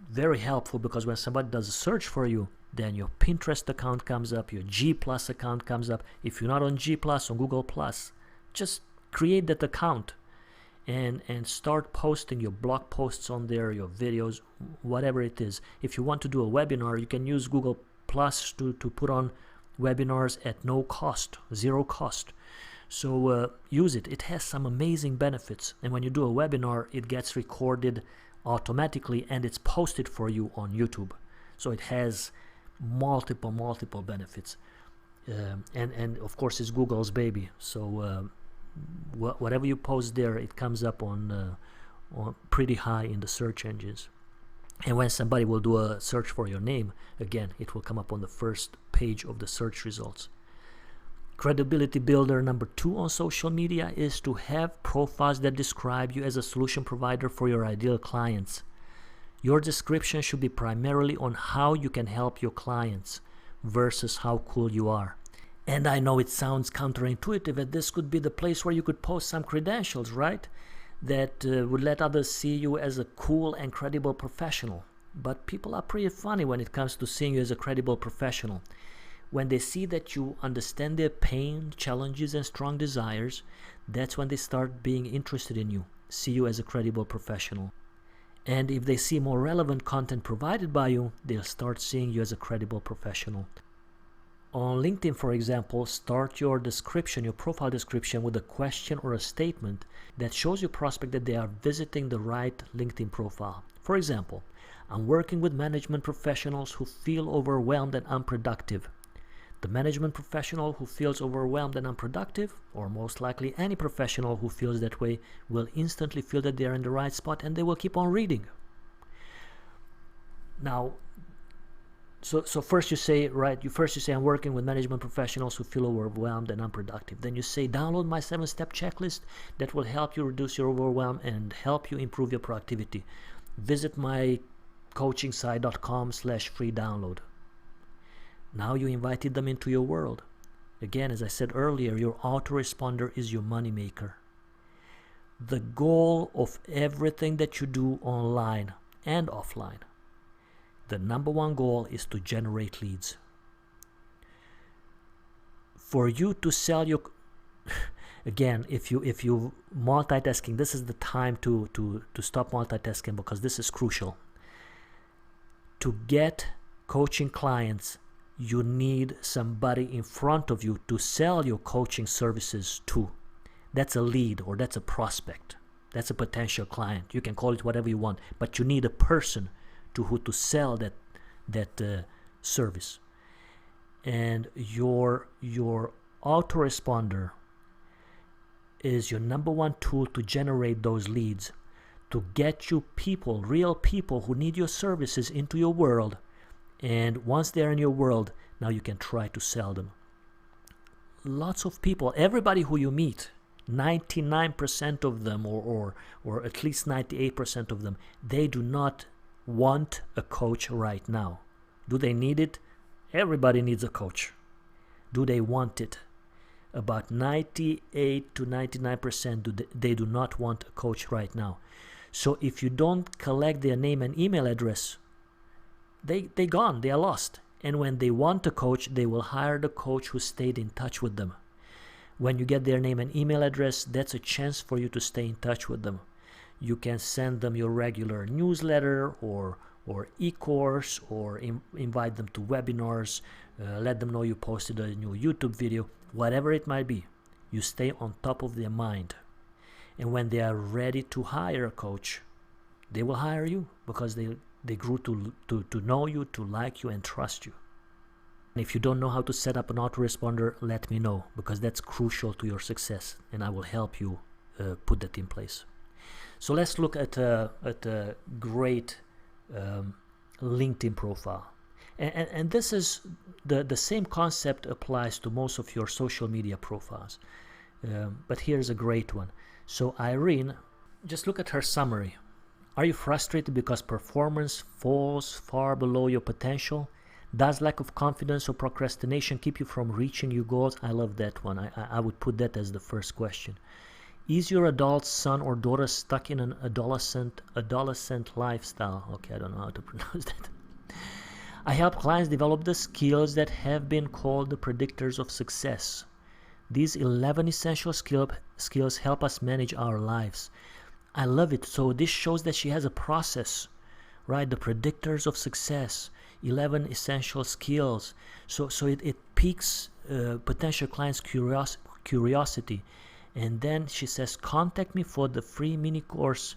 Speaker 1: very helpful, because when somebody does a search for you, then your Pinterest account comes up, your G+ account comes up. If you're not on G+, on Google+, just create that account and start posting your blog posts on there, your videos, whatever it is. If you want to do a webinar, you can use Google+ to put on webinars at no cost, 0 cost. So use it. It has some amazing benefits. And when you do a webinar, it gets recorded automatically and it's posted for you on YouTube. So it has multiple benefits. And of course it's Google's baby. So whatever you post there, it comes up on pretty high in the search engines. And when somebody will do a search for your name, again, it will come up on the first page of the search results. Credibility builder number 2 on social media is to have profiles that describe you as a solution provider for your ideal clients. Your description should be primarily on how you can help your clients versus how cool you are. And I know it sounds counterintuitive that this could be the place where you could post some credentials, right? That would let others see you as a cool and credible professional. But people are pretty funny when it comes to seeing you as a credible professional. When they see that you understand their pain, challenges, and strong desires, that's when they start being interested in you, see you as a credible professional. And if they see more relevant content provided by you, they'll start seeing you as a credible professional. On LinkedIn, for example, start your description, your profile description, with a question or a statement that shows your prospect that they are visiting the right LinkedIn profile. For example, I'm working with management professionals who feel overwhelmed and unproductive. The management professional who feels overwhelmed and unproductive, or most likely any professional who feels that way, will instantly feel that they are in the right spot and they will keep on reading. Now, so first you say, right, you say I'm working with management professionals who feel overwhelmed and unproductive. Then you say download my 7-step checklist that will help you reduce your overwhelm and help you improve your productivity. Visit my coachingsite.com/free download. Now you invited them into your world. Again, as I said earlier, your autoresponder is your moneymaker. The goal of everything that you do online and offline, the number one goal is to generate leads. For you to sell your again, if you multitasking, this is the time to stop multitasking, because this is crucial. To get coaching clients, you need somebody in front of you to sell your coaching services to. That's a lead, or that's a prospect. That's a potential client. You can call it whatever you want, but you need a person to who to sell that service. And your autoresponder is your number one tool to generate those leads, to get you people, real people who need your services into your world. And once they're in your world, now you can try to sell them. Lots of people, everybody who you meet, 99% of them, or at least 98% of them, they do not want a coach right now. Do they need it? Everybody needs a coach. Do they want it? About 98 to 99% they do not want a coach right now. So if you don't collect their name and email address, they gone, they are lost. And when they want a coach, they will hire the coach who stayed in touch with them. When you get their name and email address, that's a chance for you to stay in touch with them. You can send them your regular newsletter or e-course, or invite them to webinars, let them know you posted a new YouTube video, whatever it might be. You stay on top of their mind. And when they are ready to hire a coach, they will hire you, because they grew to know you, to like you, and trust you. And if you don't know how to set up an autoresponder, let me know, because that's crucial to your success, and I will help you put that in place. So let's look at a great LinkedIn profile. And this is the same concept applies to most of your social media profiles. But here's a great one. So Irene, just look at her summary. Are you frustrated because performance falls far below your potential? Does lack of confidence or procrastination keep you from reaching your goals? I love that one. I would put that as the first question. Is your adult son or daughter stuck in an adolescent lifestyle? Okay, I don't know how to pronounce that. I help clients develop the skills that have been called the predictors of success. These 11 essential skills help us manage our lives. I love it. So this shows that she has a process, right? The predictors of success, 11 essential skills. So it piques potential clients' curiosity. And then she says, contact me for the free mini course,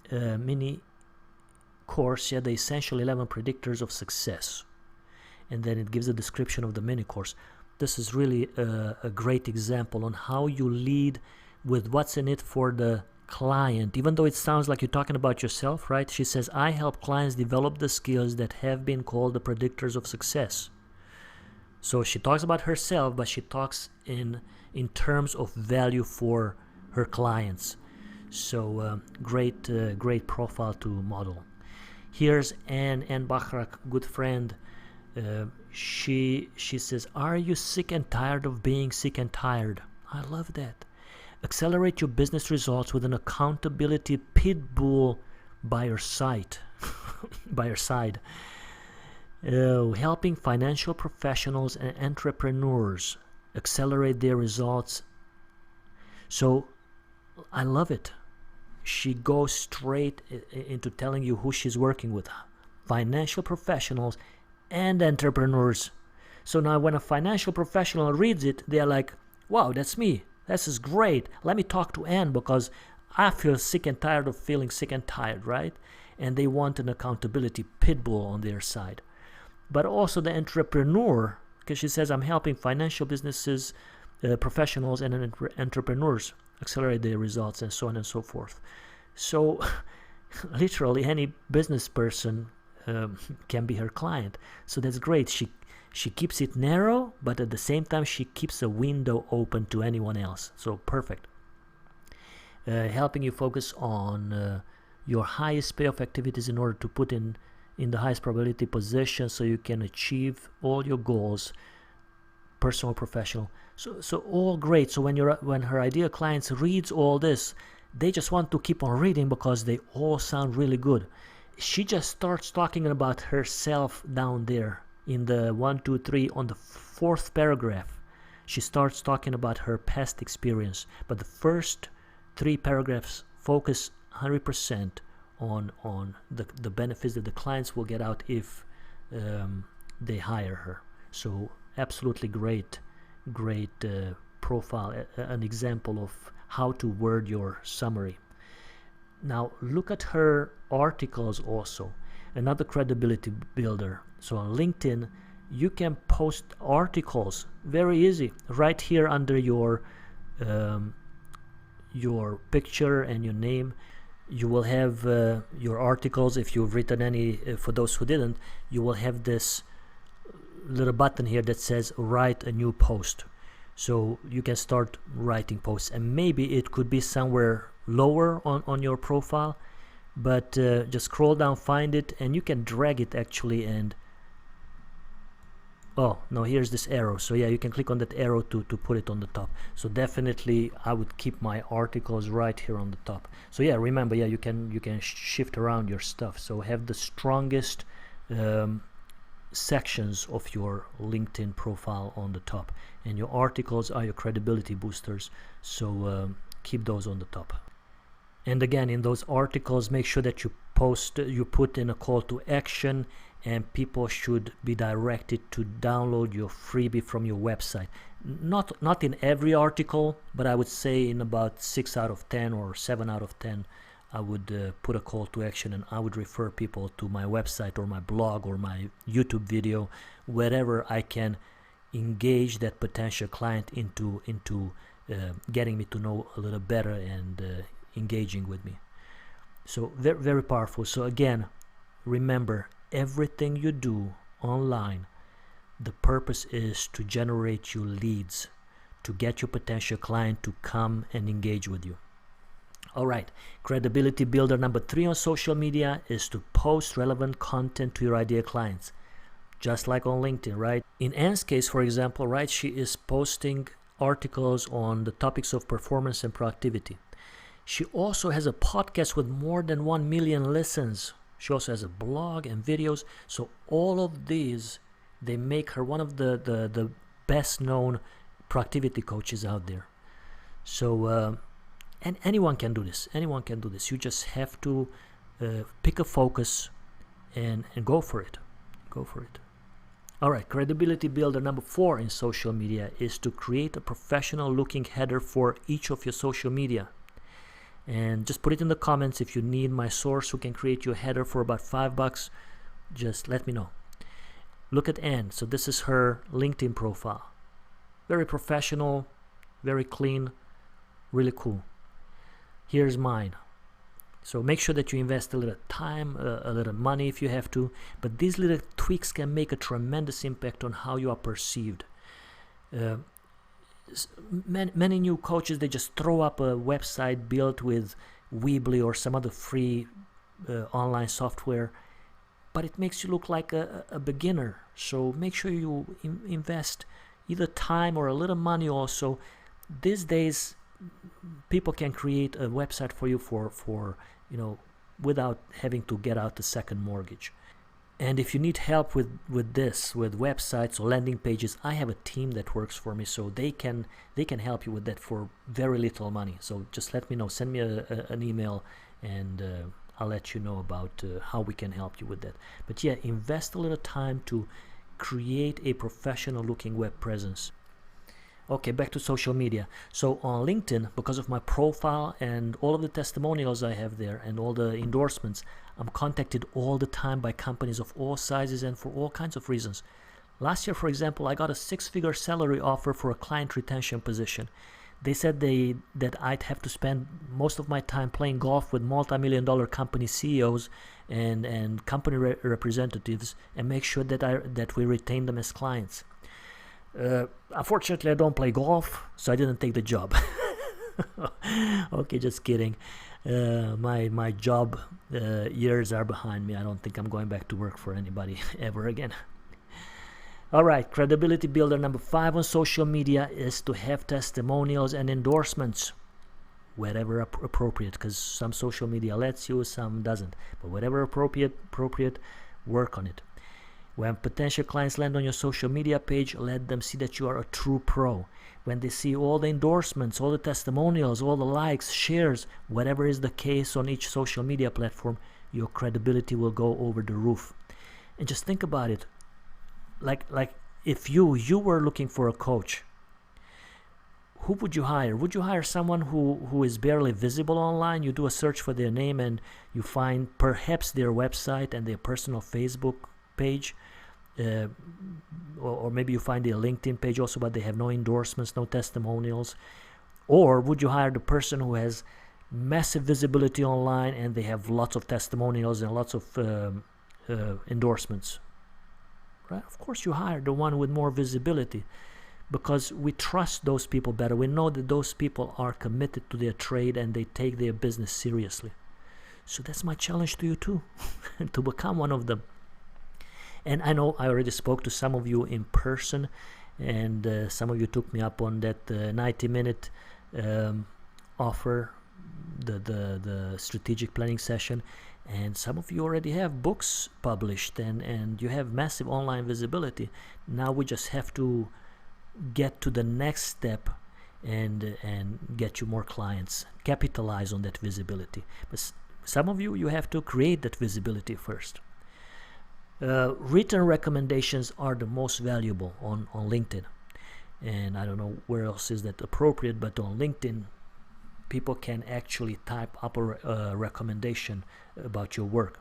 Speaker 1: the essential 11 predictors of success. And then it gives a description of the mini course. This is really a great example on how you lead with what's in it for the client. Even though it sounds like you're talking about yourself, right? She says, I help clients develop the skills that have been called the predictors of success. So she talks about herself, but she talks in terms of value for her clients. So great profile to model. Here's Ann Bachrak, good friend. She says, are you sick and tired of being sick and tired? I love that. Accelerate your business results with an accountability pit bull by your side. Helping financial professionals and entrepreneurs accelerate their results. So I love it. She goes straight into telling you who she's working with. Financial professionals and entrepreneurs. So now when a financial professional reads it, they're like, wow, that's me. This is great. Let me talk to Ann because I feel sick and tired of feeling sick and tired, right? And they want an accountability pit bull on their side. But also the entrepreneur because she says, I'm helping financial businesses, professionals and entrepreneurs accelerate their results, and so on and so forth. So literally any business person can be her client. So that's great. She keeps it narrow, but at the same time she keeps a window open to anyone else. So perfect. Helping you focus on your highest payoff activities in order to put in the highest probability position so you can achieve all your goals, personal, professional. So all great. So when her ideal clients reads all this, they just want to keep on reading because they all sound really good. She just starts talking about herself down there in the 1, 2, 3 on the 4th paragraph. She starts talking about her past experience, but the first 3 paragraphs focus 100% on the benefits that the clients will get out if they hire her. So absolutely great profile, an example of how to word your summary. Now look at her articles also, another credibility builder. So on LinkedIn you can post articles very easy right here under your picture and your name. You will have your articles. If you've written any, for those who didn't, you will have this little button here that says write a new post. So you can start writing posts, and maybe it could be somewhere lower on your profile, but just scroll down, find it, and you can drag it actually. And oh no, here's this arrow. So yeah, you can click on that arrow to put it on the top. So definitely I would keep my articles right here on the top. So yeah, remember, yeah, you can shift around your stuff. So have the strongest sections of your LinkedIn profile on the top, and your articles are your credibility boosters. So keep those on the top. And again, in those articles, make sure that you put in a call to action, and people should be directed to download your freebie from your website. Not in every article, but I would say in about 6 out of 10 or 7 out of 10, I would put a call to action, and I would refer people to my website or my blog or my YouTube video, wherever I can engage that potential client into getting me to know a little better and engaging with me. So very, very powerful. So again, remember, everything you do online, the purpose is to generate you leads, to get your potential client to come and engage with you. All right, credibility builder number 3 on social media is to post relevant content to your ideal clients, just like on LinkedIn, right? In Anne's case, for example, right, she is posting articles on the topics of performance and productivity. She also has a podcast with more than 1 million listens. She also has a blog and videos. So all of these, they make her one of the best known productivity coaches out there. So and anyone can do this. Anyone can do this. You just have to pick a focus and go for it. Go for it. All right, credibility builder number 4 in social media is to create a professional looking header for each of your social media. And just put it in the comments if you need my source who can create your header for about $5. Just let me know. Look at Anne. So this is her LinkedIn profile. Very professional, very clean, really cool. Here's mine. So make sure that you invest a little time, a little money if you have to, but these little tweaks can make a tremendous impact on how you are perceived. Many new coaches, they just throw up a website built with Weebly or some other free online software, but it makes you look like a beginner. So make sure you invest either time or a little money also. These days, people can create a website for you for without having to get out the second mortgage. And if you need help with this, with websites or landing pages, I have a team that works for me, so they can help you with that for very little money. So just let me know, send me an email, and I'll let you know about how we can help you with that. But yeah, invest a little time to create a professional looking web presence. Okay, back to social media. So on LinkedIn, because of my profile and all of the testimonials I have there and all the endorsements, I'm contacted all the time by companies of all sizes and for all kinds of reasons. Last year, for example, I got a 6-figure salary offer for a client retention position. They said that I'd have to spend most of my time playing golf with multi-million-dollar company CEOs and company representatives and make sure that we retain them as clients. Unfortunately, I don't play golf, so I didn't take the job. Okay, just kidding. My job years are behind me. I don't think I'm going back to work for anybody ever again. All right, credibility builder number 5 on social media is to have testimonials and endorsements wherever appropriate, because some social media lets you, some doesn't. But whatever appropriate, work on it. When potential clients land on your social media page, let them see that you are a true pro. When they see all the endorsements, all the testimonials, all the likes, shares, whatever is the case on each social media platform, your credibility will go over the roof. And just think about it. Like if you were looking for a coach, who would you hire? Would you hire someone who is barely visible online? You do a search for their name and you find perhaps their website and their personal Facebook page, or maybe you find their LinkedIn page also, but they have no endorsements, no testimonials. Or would you hire the person who has massive visibility online and they have lots of testimonials and lots of endorsements? Right? Of course you hire the one with more visibility, because we trust those people better. We know that those people are committed to their trade and they take their business seriously. So that's my challenge to you too, to become one of them. And I know I already spoke to some of you in person, and some of you took me up on that 90-minute offer, the strategic planning session. And some of you already have books published and you have massive online visibility. Now we just have to get to the next step and get you more clients, capitalize on that visibility. But some of you have to create that visibility first. Written recommendations are the most valuable on LinkedIn. And I don't know where else is that appropriate, but on LinkedIn, people can actually type up a recommendation about your work.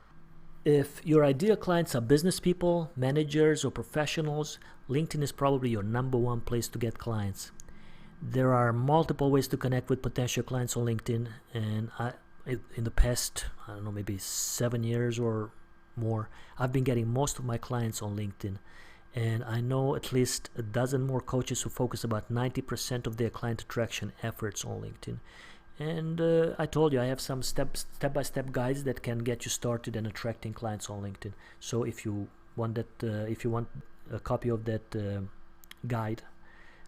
Speaker 1: If your ideal clients are business people, managers, or professionals, LinkedIn is probably your number 1 place to get clients. There are multiple ways to connect with potential clients on LinkedIn, and in the past, I don't know, maybe 7 years or more, I've been getting most of my clients on LinkedIn. And I know at least a dozen more coaches who focus about 90% of their client attraction efforts on LinkedIn. And I told you I have some step-by-step guides that can get you started in attracting clients on LinkedIn. So if you want that, if you want a copy of that guide,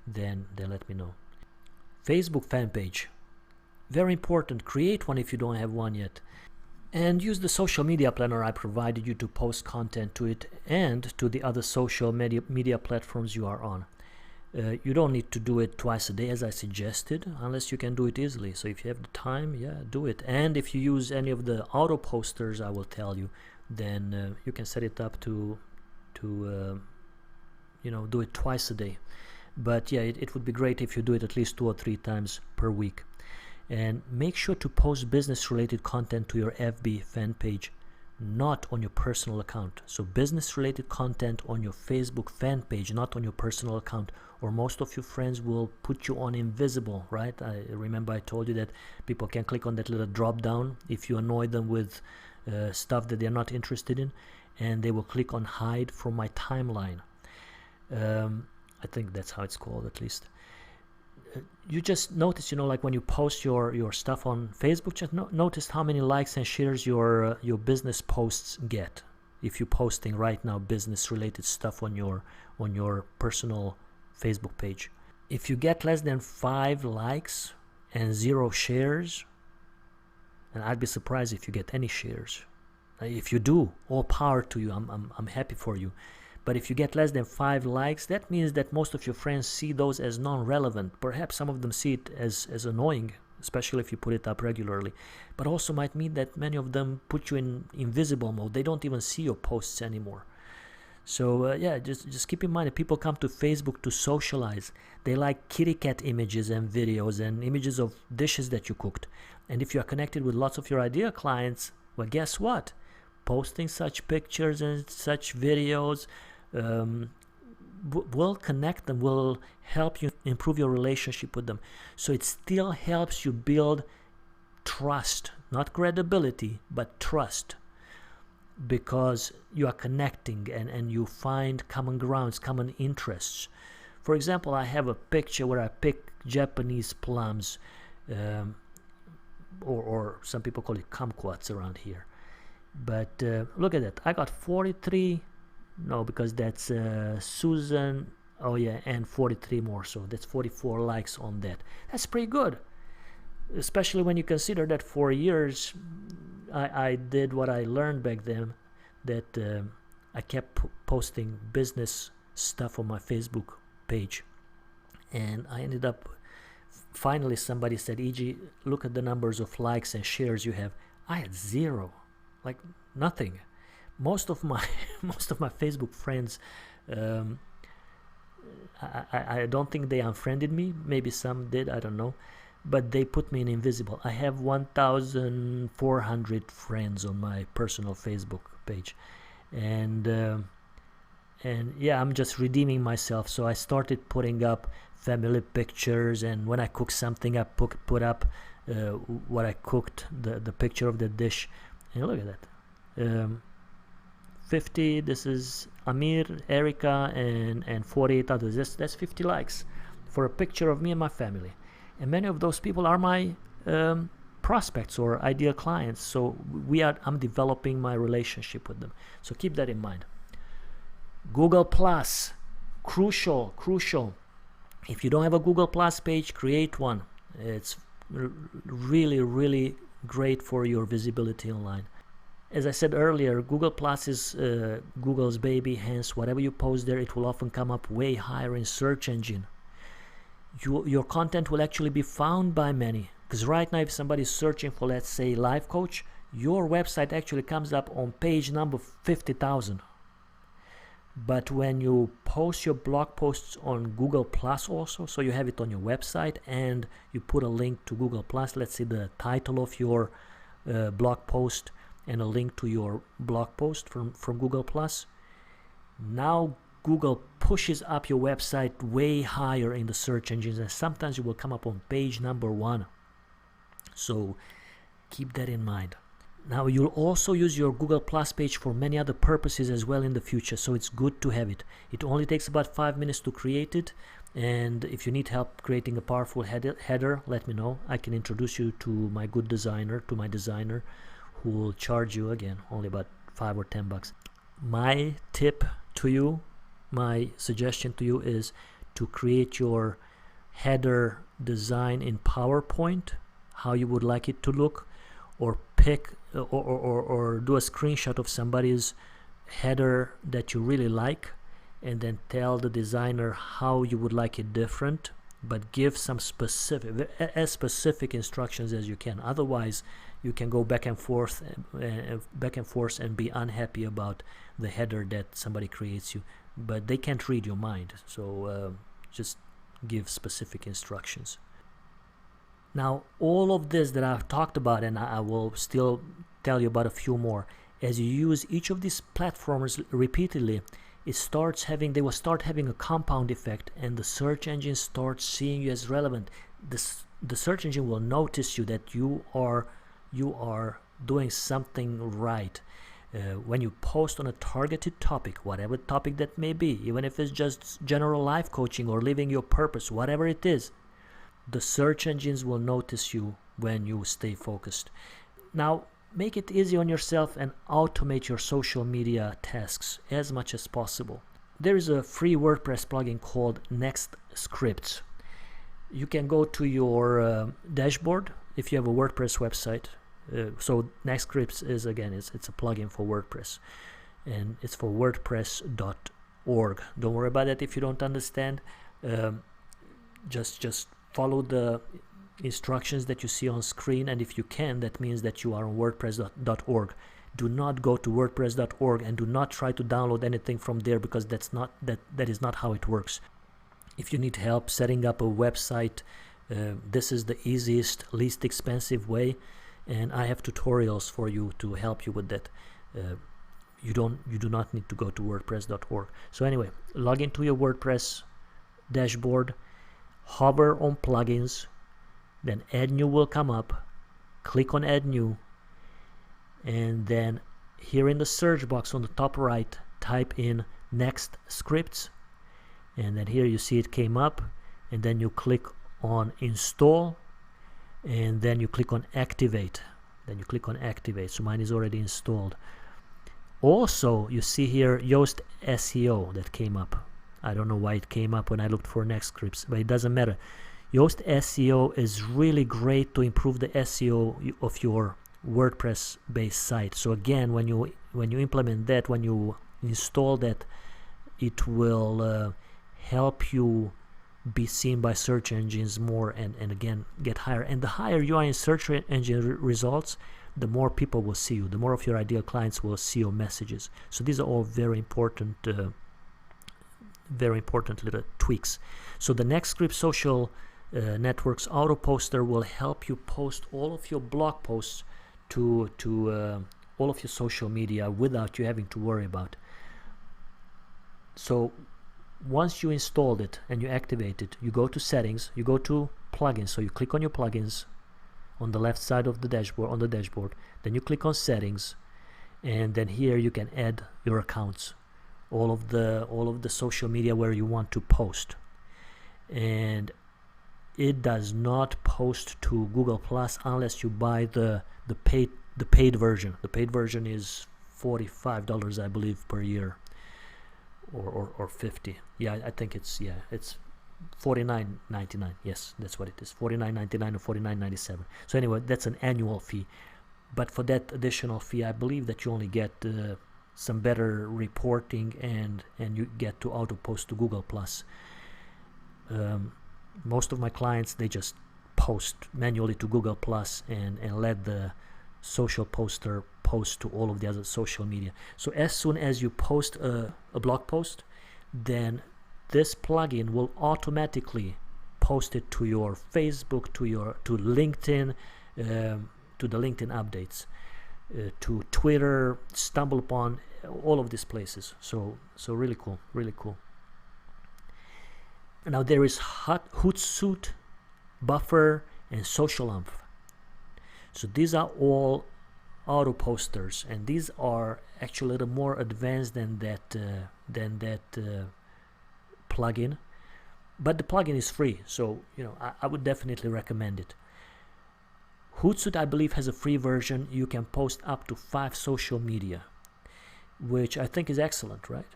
Speaker 1: then let me know. Facebook fan page, very important. Create one if you don't have one yet, and use the social media planner I provided you to post content to it and to the other social media platforms you are on. You don't need to do it twice a day as I suggested, unless you can do it easily. So if you have the time, yeah, do it. And if you use any of the AutoPosters I will tell you, then you can set it up to do it twice a day. But yeah, it would be great if you do it at least 2 or 3 times per week. And make sure to post business related content to your FB fan page, not on your personal account. So business related content on your Facebook fan page, not on your personal account, or most of your friends will put you on invisible, right? I remember I told you that people can click on that little drop down if you annoy them with stuff that they're not interested in, and they will click on hide from my timeline. I think that's how it's called, at least. You just notice, like when you post your stuff on Facebook, just notice how many likes and shares your business posts get. If you're posting right now business related stuff on your personal Facebook page, if you get less than 5 likes and 0 shares, and I'd be surprised if you get any shares. If you do, all power to you. I'm happy for you. But if you get less than 5 likes, that means that most of your friends see those as non-relevant. Perhaps some of them see it as annoying, especially if you put it up regularly. But also might mean that many of them put you in invisible mode. They don't even see your posts anymore. So yeah, just keep in mind that people come to Facebook to socialize. They like kitty cat images and videos and images of dishes that you cooked. And if you are connected with lots of your ideal clients, well, guess what? Posting such pictures and such videos will connect them, will help you improve your relationship with them. So it still helps you build trust, not credibility, but trust, because you are connecting and you find common grounds, common interests. For example, I have a picture where I pick Japanese plums, or some people call it kumquats around here. But look at that. I got 43, no, because that's Susan, oh yeah, and 43 more, so that's 44 likes on that. That's pretty good, especially when you consider that for years I did what I learned back then, that I kept posting business stuff on my Facebook page, and I ended up, finally somebody said, E.G., look at the numbers of likes and shares you have. I had zero, like nothing. Most of my Facebook friends, I don't think they unfriended me. Maybe some did, I don't know, but they put me in invisible. I have 1,400 friends on my personal Facebook page, and yeah, I'm just redeeming myself. So I started putting up family pictures, and when I cook something, I put up what I cooked, the picture of the dish. And look at that, 50, this is Amir, Erica, and 48 others. That's 50 likes for a picture of me and my family. And many of those people are my prospects or ideal clients. So I'm developing my relationship with them. So keep that in mind. Google Plus, crucial. If you don't have a Google Plus page, create one. It's really great for your visibility online. As I said earlier, Google Plus is Google's baby, hence whatever you post there, it will often come up way higher in search engine. Your content will actually be found by many, because right now if somebody's searching for, let's say, life coach, your website actually comes up on page number 50,000. But when you post your blog posts on Google Plus also, so you have it on your website and you put a link to Google Plus, let's say the title of your blog post and a link to your blog post from Google Plus, now Google pushes up your website way higher in the search engines, and sometimes you will come up on page number 1. So keep that in mind. Now you'll also use your Google Plus page for many other purposes as well in the future, so it's good to have it. It only takes about 5 minutes to create it, and if you need help creating a powerful header, let me know. I can introduce you to my designer, who will charge you, again, only about $5 or $10. My tip to you, my suggestion to you is to create your header design in PowerPoint, how you would like it to look, or pick or do a screenshot of somebody's header that you really like, and then tell the designer how you would like it different, but give some specific instructions as you can. Otherwise you can go back and forth and be unhappy about the header that somebody creates you, but they can't read your mind. So just give specific instructions. Now all of this that I've talked about, and I will still tell you about a few more, as you use each of these platforms repeatedly, they will start having a compound effect, and the search engine starts seeing you as relevant. The search engine will notice you that you are doing something right. When you post on a targeted topic, whatever topic that may be, even if it's just general life coaching or living your purpose, whatever it is, the search engines will notice you when you stay focused. Now, make it easy on yourself and automate your social media tasks as much as possible. There is a free WordPress plugin called Next Scripts. You can go to your dashboard if you have a WordPress website. So Next Scripts is, again, it's a plugin for WordPress, and it's for wordpress.org. Don't worry about that if you don't understand. Just follow the instructions that you see on screen, and if you can, that means that you are on wordpress.org. Do not go to wordpress.org and do not try to download anything from there, because that is not how it works. If you need help setting up a website, this is the easiest, least expensive way, and I have tutorials for you to help you with that. you do not need to go to wordpress.org. So anyway, log into your WordPress dashboard, hover on plugins, then add new will come up, click on add new, and then here in the search box on the top right, type in next scripts, and then here you see it came up, and then you click on install, and then you click on activate. So mine is already installed. Also, you see here Yoast SEO that came up. I don't know why it came up when I looked for next scripts, but it doesn't matter. Yoast SEO is really great to improve the SEO of your WordPress based site. So again, when you implement that, when you install that, it will help you be seen by search engines more, and again get higher. And the higher you are in search engine results, the more people will see you, the more of your ideal clients will see your messages. So these are all very important little tweaks. So the next script social networks AutoPoster will help you post all of your blog posts to all of your social media without you having to worry about. So once you installed it and you activate it, you go to settings, you go to plugins. So you click on your plugins on the left side of the dashboard, then you click on settings, and then here you can add your accounts, all of the social media where you want to post. And it does not post to Google Plus unless you buy the paid version. The paid version is $45, I believe, per year, or 50. Yeah, I think it's $49.99. Yes, that's what it is. $49.99 or $49.97. So anyway, that's an annual fee. But for that additional fee, I believe that you only get some better reporting, and you get to auto post to Google Plus. Most of my clients, they just post manually to Google Plus and let the social poster post to all of the other social media. So as soon as you post a blog post, then this plugin will automatically post it to your Facebook, to LinkedIn, to the LinkedIn updates, to Twitter, StumbleUpon, all of these places. So really cool, really cool. Now there is Hootsuite, Buffer, and SocialAmp. So these are all auto posters, and these are actually a little more advanced than that plugin. But the plugin is free, so I would definitely recommend it. Hootsuite, I believe, has a free version. You can post up to 5 social media, which I think is excellent, right?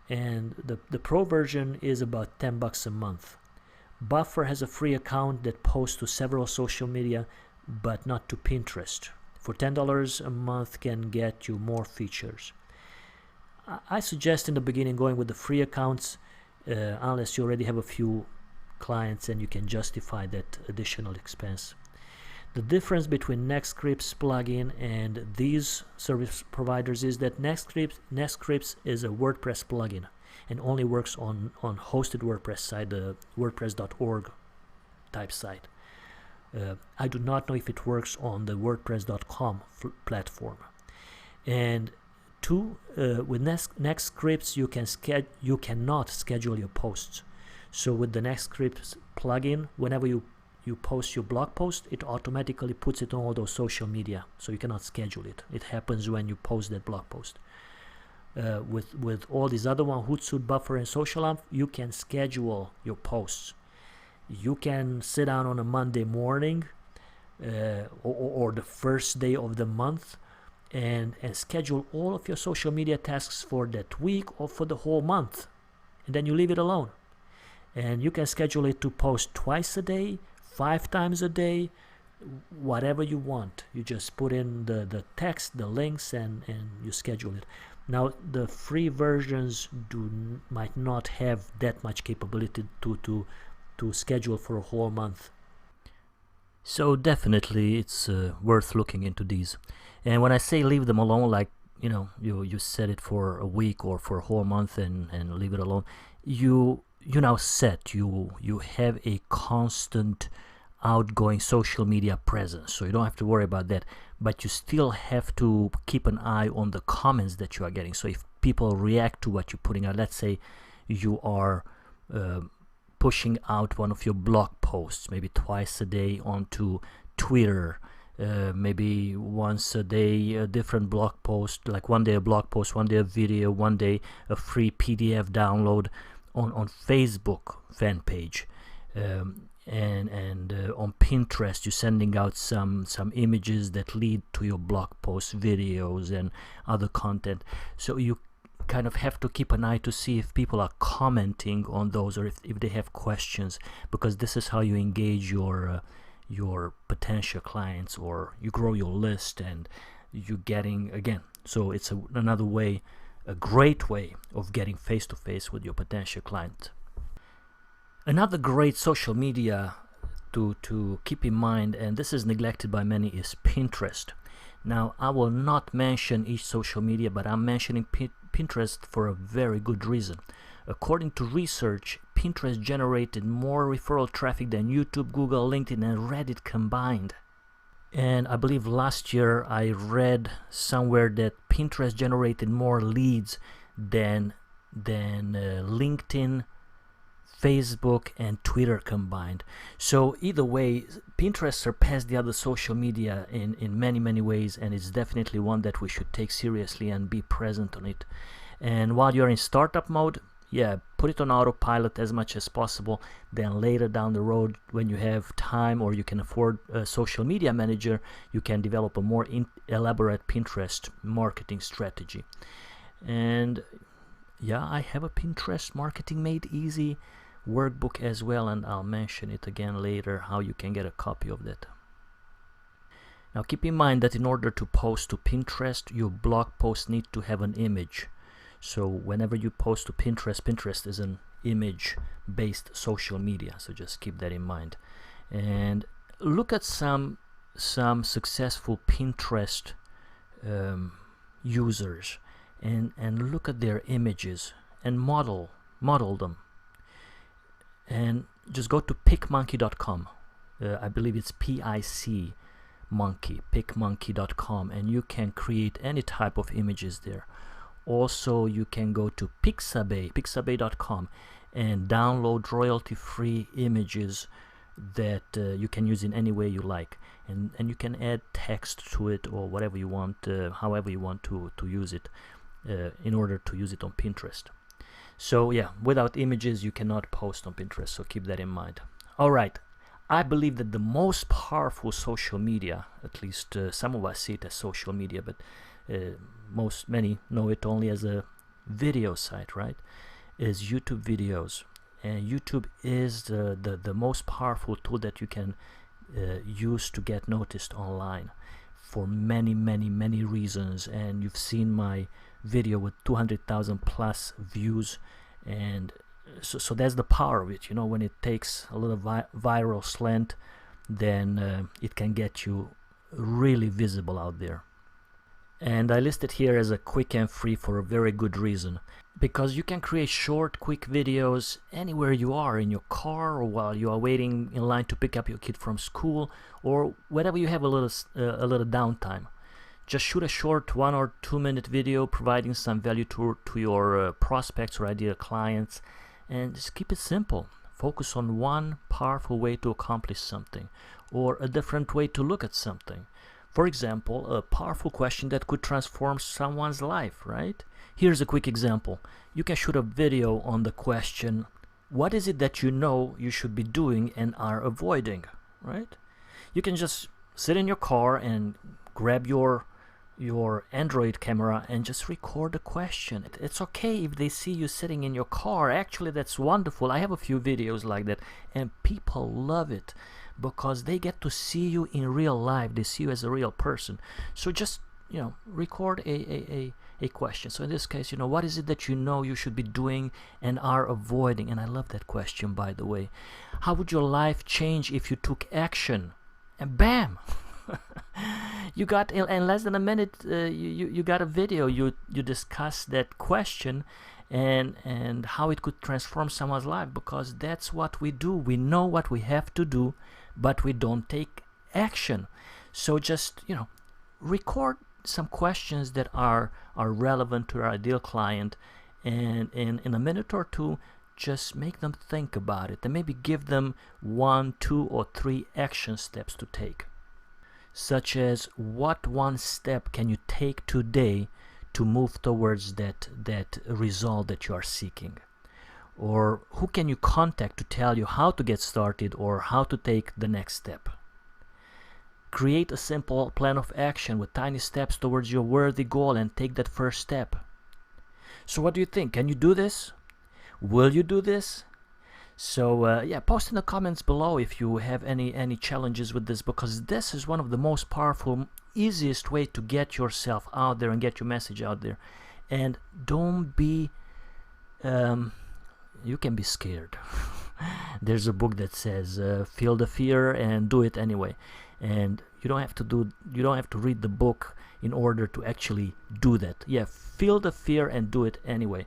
Speaker 1: And the pro version is about $10 a month. Buffer has a free account that posts to several social media, but not to Pinterest. For $10 a month can get you more features. I suggest in the beginning going with the free accounts, unless you already have a few clients and you can justify that additional expense. The difference between NextScripts plugin and these service providers is that NextScripts is a WordPress plugin and only works on hosted WordPress site, the WordPress.org type site. I do not know if it works on the WordPress.com platform. And two, with NextScripts you cannot schedule your posts. So with the NextScripts plugin, whenever you post your blog post, it automatically puts it on all those social media, so you cannot schedule it. It happens when you post that blog post. With all these other ones, Hootsuite, Buffer, and SocialAmp, you can schedule your posts. You can sit down on a Monday morning or the first day of the month and schedule all of your social media tasks for that week or for the whole month, and then you leave it alone. And you can schedule it to post twice a day, 5 times a day, whatever you want. You just put in the text, the links, and you schedule it. Now the free versions might not have that much capability to schedule for a whole month. So definitely it's worth looking into these. And when I say leave them alone, like you set it for a week or for a whole month and leave it alone, you now set, you have a constant outgoing social media presence, so you don't have to worry about that. but you still have to keep an eye on the comments that you are getting. So if people react to what you're putting out, let's say you are pushing out one of your blog posts maybe twice a day onto Twitter, maybe once a day a different blog post, like one day a blog post, one day a video, one day a free PDF download on Facebook fan page, and on Pinterest you're sending out some images that lead to your blog posts, videos, and other content. So you kind of have to keep an eye to see if people are commenting on those, or if they have questions, because this is how you engage your potential clients, or you grow your list, and you getting, again, so it's another way, a great way of getting face to face with your potential client. Another great social media to keep in mind, and this is neglected by many, is Pinterest. Now, I will not mention each social media, but I'm mentioning Pinterest for a very good reason. According to research, Pinterest generated more referral traffic than YouTube, Google, LinkedIn, and Reddit combined. And I believe last year I read somewhere that Pinterest generated more leads than LinkedIn, Facebook, and Twitter combined. So either way, Pinterest surpassed the other social media in many ways, and it's definitely one that we should take seriously and be present on it. And while you're in startup mode, yeah, put it on autopilot as much as possible. Then later down the road, when you have time or you can afford a social media manager, you can develop a more elaborate Pinterest marketing strategy. And yeah, I have a Pinterest Marketing Made Easy workbook as well, and I'll mention it again later how you can get a copy of that. Now keep in mind that in order to post to Pinterest, your blog posts need to have an image. So whenever you post to Pinterest, Pinterest is an image-based social media, so just keep that in mind. And look at some successful Pinterest users, and look at their images and model them. And just go to picmonkey.com. I believe it's PIC monkey, picmonkey.com, and you can create any type of images there. Also, you can go to pixabay.com, and download royalty-free images that you can use in any way you like, and you can add text to it or whatever you want, however you want to use it, in order to use it on Pinterest. So yeah, without images you cannot post on Pinterest, so keep that in mind. Alright, I believe that the most powerful social media, at least some of us see it as social media, but many know it only as a video site, right, is YouTube videos. And YouTube is the most powerful tool that you can use to get noticed online for many reasons. And you've seen my video with 200,000 plus views, and so that's the power of it. You know, when it takes a little viral slant, then it can get you really visible out there. And I list it here as a quick and free for a very good reason, because you can create short, quick videos anywhere you are, in your car, or while you are waiting in line to pick up your kid from school, or whenever you have a little downtime. Just shoot a short 1 or 2 minute video providing some value to your prospects or ideal clients, and just keep it simple. Focus on one powerful way to accomplish something, or a different way to look at something. For example, a powerful question that could transform someone's life, right? Here's a quick example. You can shoot a video on the question, what is it that you know you should be doing and are avoiding, right? You can just sit in your car and grab your Android camera and just record the question. It's okay if they see you sitting in your car. Actually, that's wonderful. I have a few videos like that, and people love it because they get to see you in real life. They see you as a real person. So just, record a question. So in this case, what is it that you know you should be doing and are avoiding? And I love that question, by the way. How would your life change if you took action? And bam! You got, in less than a minute, you got a video. You discuss that question and how it could transform someone's life, because that's what we do. We know what we have to do, but we don't take action. So just record some questions that are relevant to your ideal client, and in a minute or two, just make them think about it and maybe give them 1, 2, or 3 action steps to take. Such as, what one step can you take today to move towards that result that you are seeking? Or who can you contact to tell you how to get started or how to take the next step? Create a simple plan of action with tiny steps towards your worthy goal and take that first step. So what do you think? Can you do this? Will you do this? So yeah, post in the comments below if you have any challenges with this, because this is one of the most powerful, easiest way to get yourself out there and get your message out there. And don't be you can be scared. There's a book that says feel the fear and do it anyway. And you don't have to read the book in order to actually do that. Yeah, feel the fear and do it anyway.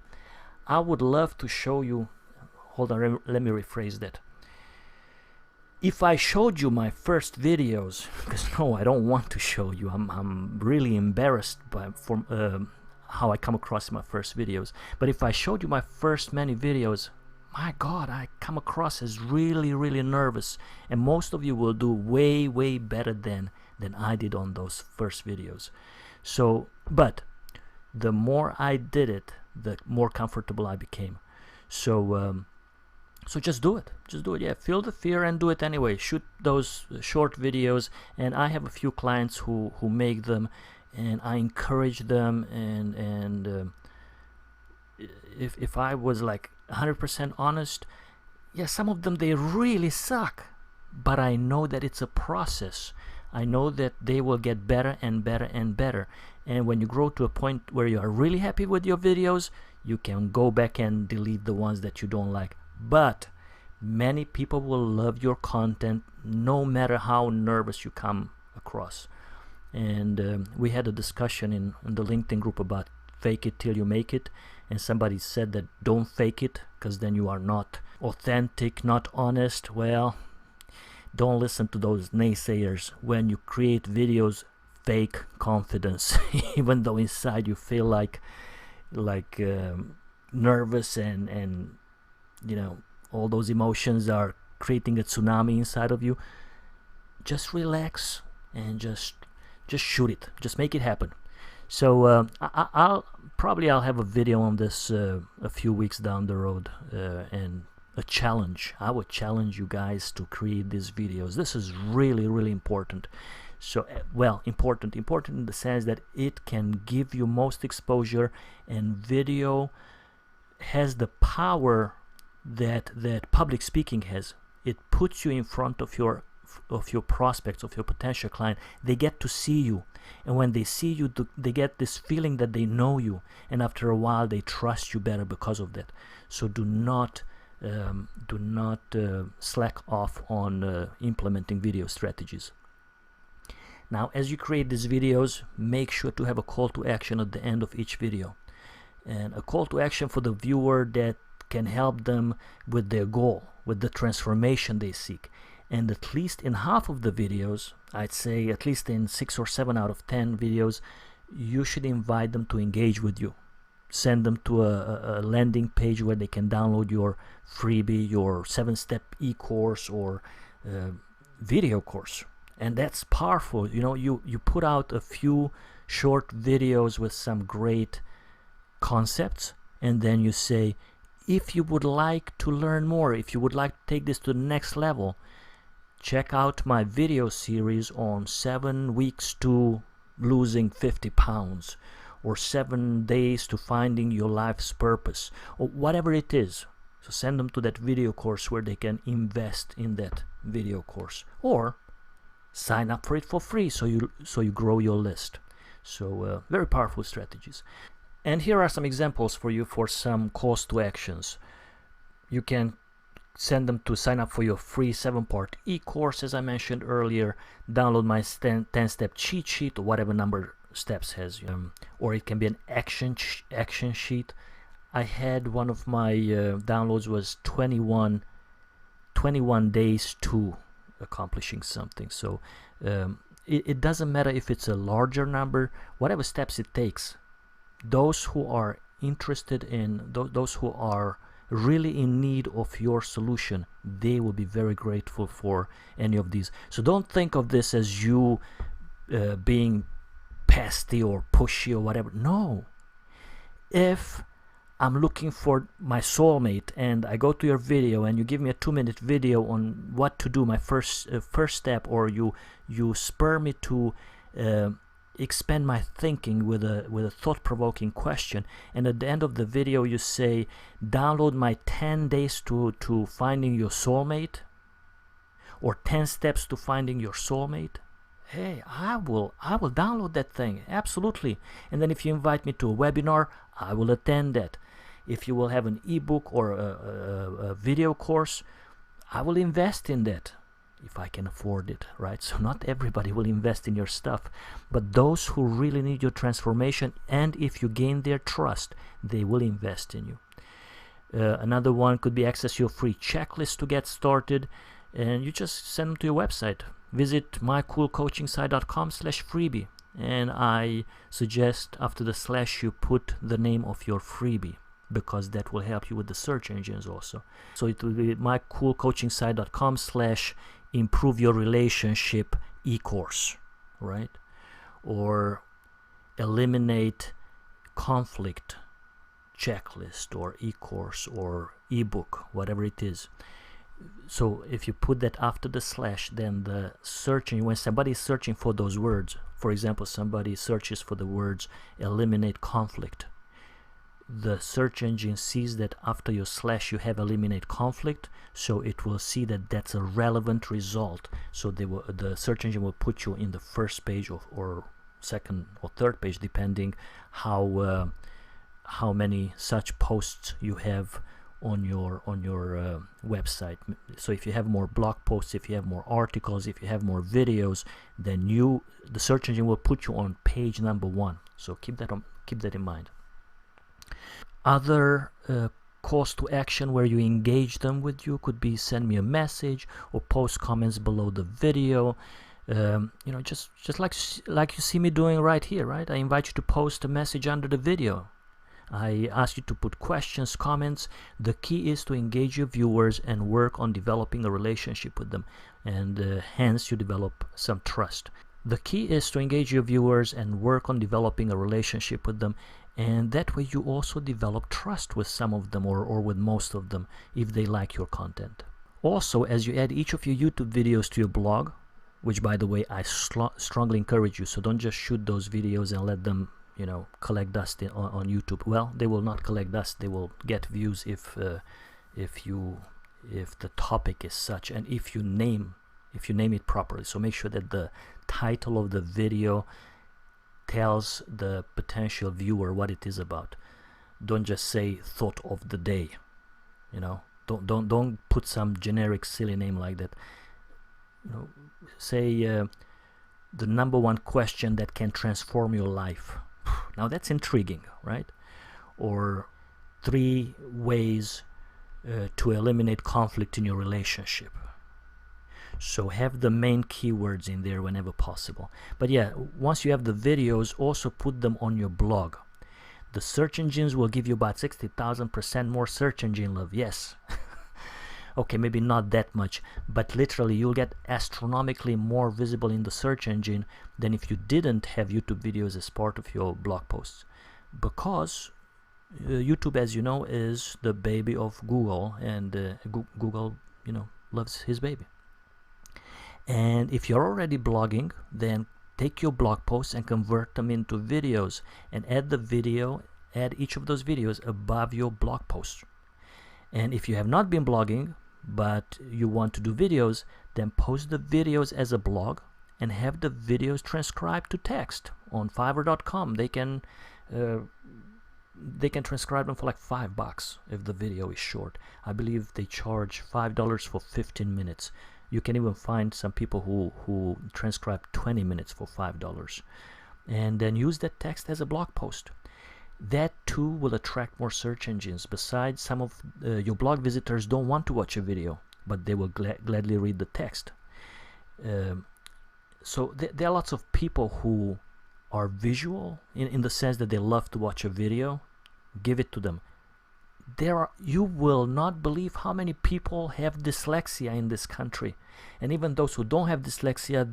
Speaker 1: I would love to show you, hold on, let me rephrase that. If I showed you my first videos, because no, I don't want to show you, I'm really embarrassed by how I come across in my first videos. But if I showed you my first many videos, my God, I come across as really nervous, and most of you will do way better than I did on those first videos. So, but the more I did it, the more comfortable I became. So so just do it. Yeah, feel the fear and do it anyway. Shoot those short videos, and I have a few clients who make them, and I encourage them. And if I was like 100% honest, yeah, some of them, they really suck, but I know that it's a process. I know that they will get better and better and better. And when you grow to a point where you are really happy with your videos, you can go back and delete the ones that you don't like. But many people will love your content no matter how nervous you come across. And we had a discussion in the LinkedIn group about fake it till you make it. And somebody said that don't fake it, because then you are not authentic, not honest. Well, don't listen to those naysayers. When you create videos, fake confidence, even though inside you feel like nervous and you know, all those emotions are creating a tsunami inside of you. Just relax and just shoot it. Just make it happen. So I'll have a video on this a few weeks down the road, and a challenge. I would challenge you guys to create these videos. This is really important. So well, important in the sense that it can give you most exposure, and video has the power that public speaking has. It puts you in front of your prospects, of your potential client. They get to see you, and when they see you, they get this feeling that they know you, and after a while they trust you better because of that. So do not slack off on implementing video strategies. Now, as you create these videos, make sure to have a call to action at the end of each video, and a call to action for the viewer that can help them with their goal, with the transformation they seek. And at least in half of the videos, I'd say at least in 6 or 7 out of 10 videos, you should invite them to engage with you. Send them to a landing page where they can download your freebie, your 7-step e-course or video course. And that's powerful. You know, you put out a few short videos with some great concepts, and then you say, if you would like to learn more, if you would like to take this to the next level, check out my video series on 7 weeks to losing 50 pounds, or 7 days to finding your life's purpose, or whatever it is. So send them to that video course where they can invest in that video course, or sign up for it for free so you grow your list. So very powerful strategies. And here are some examples for you for some calls to actions. You can send them to sign up for your free 7-part e-course, as I mentioned earlier, download my 10-step cheat sheet, or whatever number steps has, or it can be an action sheet. I had one of my downloads was 21 days to accomplishing something. So it doesn't matter if it's a larger number, whatever steps it takes. Those who are interested in, those who are really in need of your solution, they will be very grateful for any of these. So don't think of this as you being pesty or pushy or whatever. No. If I'm looking for my soulmate and I go to your video and you give me a 2-minute video on what to do, my first step, or you spur me to expand my thinking with a thought-provoking question, and at the end of the video you say, download my 10 days to finding your soulmate, or 10 steps to finding your soulmate, hey, I will download that thing, absolutely. And then if you invite me to a webinar, I will attend that. If you will have an ebook or a video course, I will invest in that if I can afford it, right? So not everybody will invest in your stuff, but those who really need your transformation, and if you gain their trust, they will invest in you. Another one could be access your free checklist to get started, and you just send them to your website. Visit mycoolcoachingsite.com/freebie, and I suggest after the slash you put the name of your freebie, because that will help you with the search engines also. So it will be mycoolcoachingsite.com/improve your relationship e-course, right? Or eliminate conflict checklist or e-course or ebook, whatever it is. So if you put that after the slash, then the searching, when somebody is searching for those words, for example, somebody searches for the words eliminate conflict, the search engine sees that after your slash you have eliminate conflict, so it will see that that's a relevant result. So the search engine will put you in the first page or second or third page, depending how many such posts you have on your website. So if you have more blog posts, if you have more articles, if you have more videos, then the search engine will put you on page number 1. So keep that in mind. Other calls to action where you engage them with you could be send me a message or post comments below the video. Just like you see me doing right here, right? I invite you to post a message under the video. I ask you to put questions, comments. The key is to engage your viewers and work on developing a relationship with them, and hence you develop some trust. The key is to engage your viewers and work on developing a relationship with them, and that way you also develop trust with some of them or with most of them if they like your content. Also, as you add each of your YouTube videos to your blog, which by the way I strongly encourage you, so don't just shoot those videos and let them collect dust on YouTube. Well, they will not collect dust, they will get views if the topic is such, and if you name it properly. So make sure that the title of the video tells the potential viewer what it is about. Don't just say thought of the day. Don't put some generic silly name like that. Say the number 1 question that can transform your life. Now that's intriguing, right? Or 3 ways to eliminate conflict in your relationship. So have the main keywords in there whenever possible. But yeah, once you have the videos, also put them on your blog. The search engines will give you about 60,000% more search engine love. Yes. Okay, maybe not that much, but literally you'll get astronomically more visible in the search engine than if you didn't have YouTube videos as part of your blog posts. Because YouTube, as you know, is the baby of Google, and Google, loves his baby. And if you're already blogging, then take your blog posts and convert them into videos and add each of those videos above your blog post. And if you have not been blogging, but you want to do videos, then post the videos as a blog and have the videos transcribed to text on Fiverr.com. They can transcribe them for like $5 if the video is short. I believe they charge $5 for 15 minutes. You can even find some people who transcribe 20 minutes for $5, and then use that text as a blog post. That too will attract more search engines. Besides, some of your blog visitors don't want to watch a video, but they will gladly read the text. So there are lots of people who are visual in the sense that they love to watch a video. Give it to them. You will not believe how many people have dyslexia in this country, and even those who don't have dyslexia,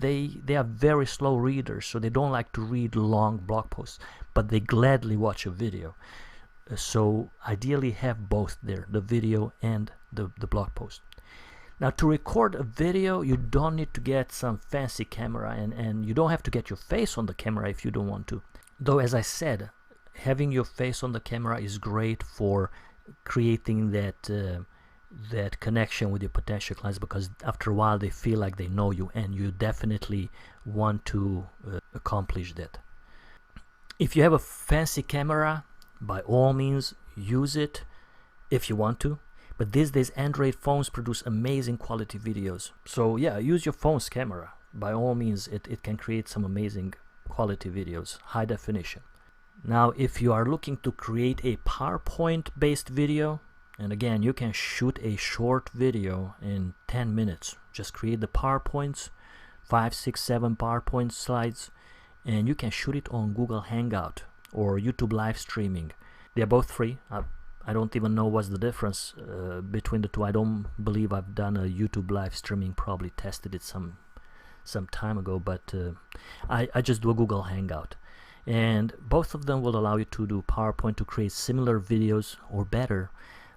Speaker 1: they are very slow readers, so they don't like to read long blog posts, but they gladly watch a video. So ideally have both there, the video and the blog post. Now, to record a video, you don't need to get some fancy camera, and you don't have to get your face on the camera if you don't want to. Though, as I said, having your face on the camera is great for creating that connection with your potential clients, because after a while they feel like they know you, and you definitely want to accomplish that. If you have a fancy camera, by all means use it if you want to, but these days Android phones produce amazing quality videos. So yeah, use your phone's camera. By all means, it can create some amazing quality videos, high definition. Now, if you are looking to create a PowerPoint based video, and again, you can shoot a short video in 10 minutes. Just create the PowerPoints, 5, 6, 7 PowerPoint slides, and you can shoot it on Google Hangout or YouTube live streaming. They're both free. I don't even know what's the difference between the two. I don't believe I've done a YouTube live streaming, probably tested it some time ago, but I just do a Google Hangout. And both of them will allow you to do PowerPoint to create similar videos, or better,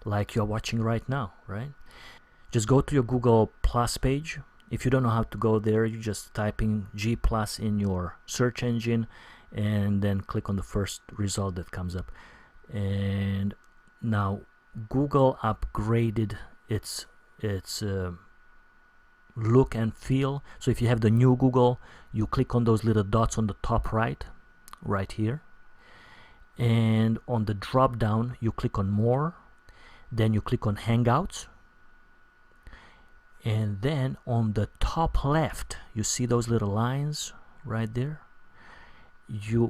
Speaker 1: like you're watching right now, right? Just go to your Google Plus page. If you don't know how to go there, you just type in G Plus in your search engine and then click on the first result that comes up. And now Google upgraded its look and feel. So if you have the new Google, you click on those little dots on the top right here, and on the drop down you click on more, then you click on Hangouts, and then on the top left you see those little lines right there.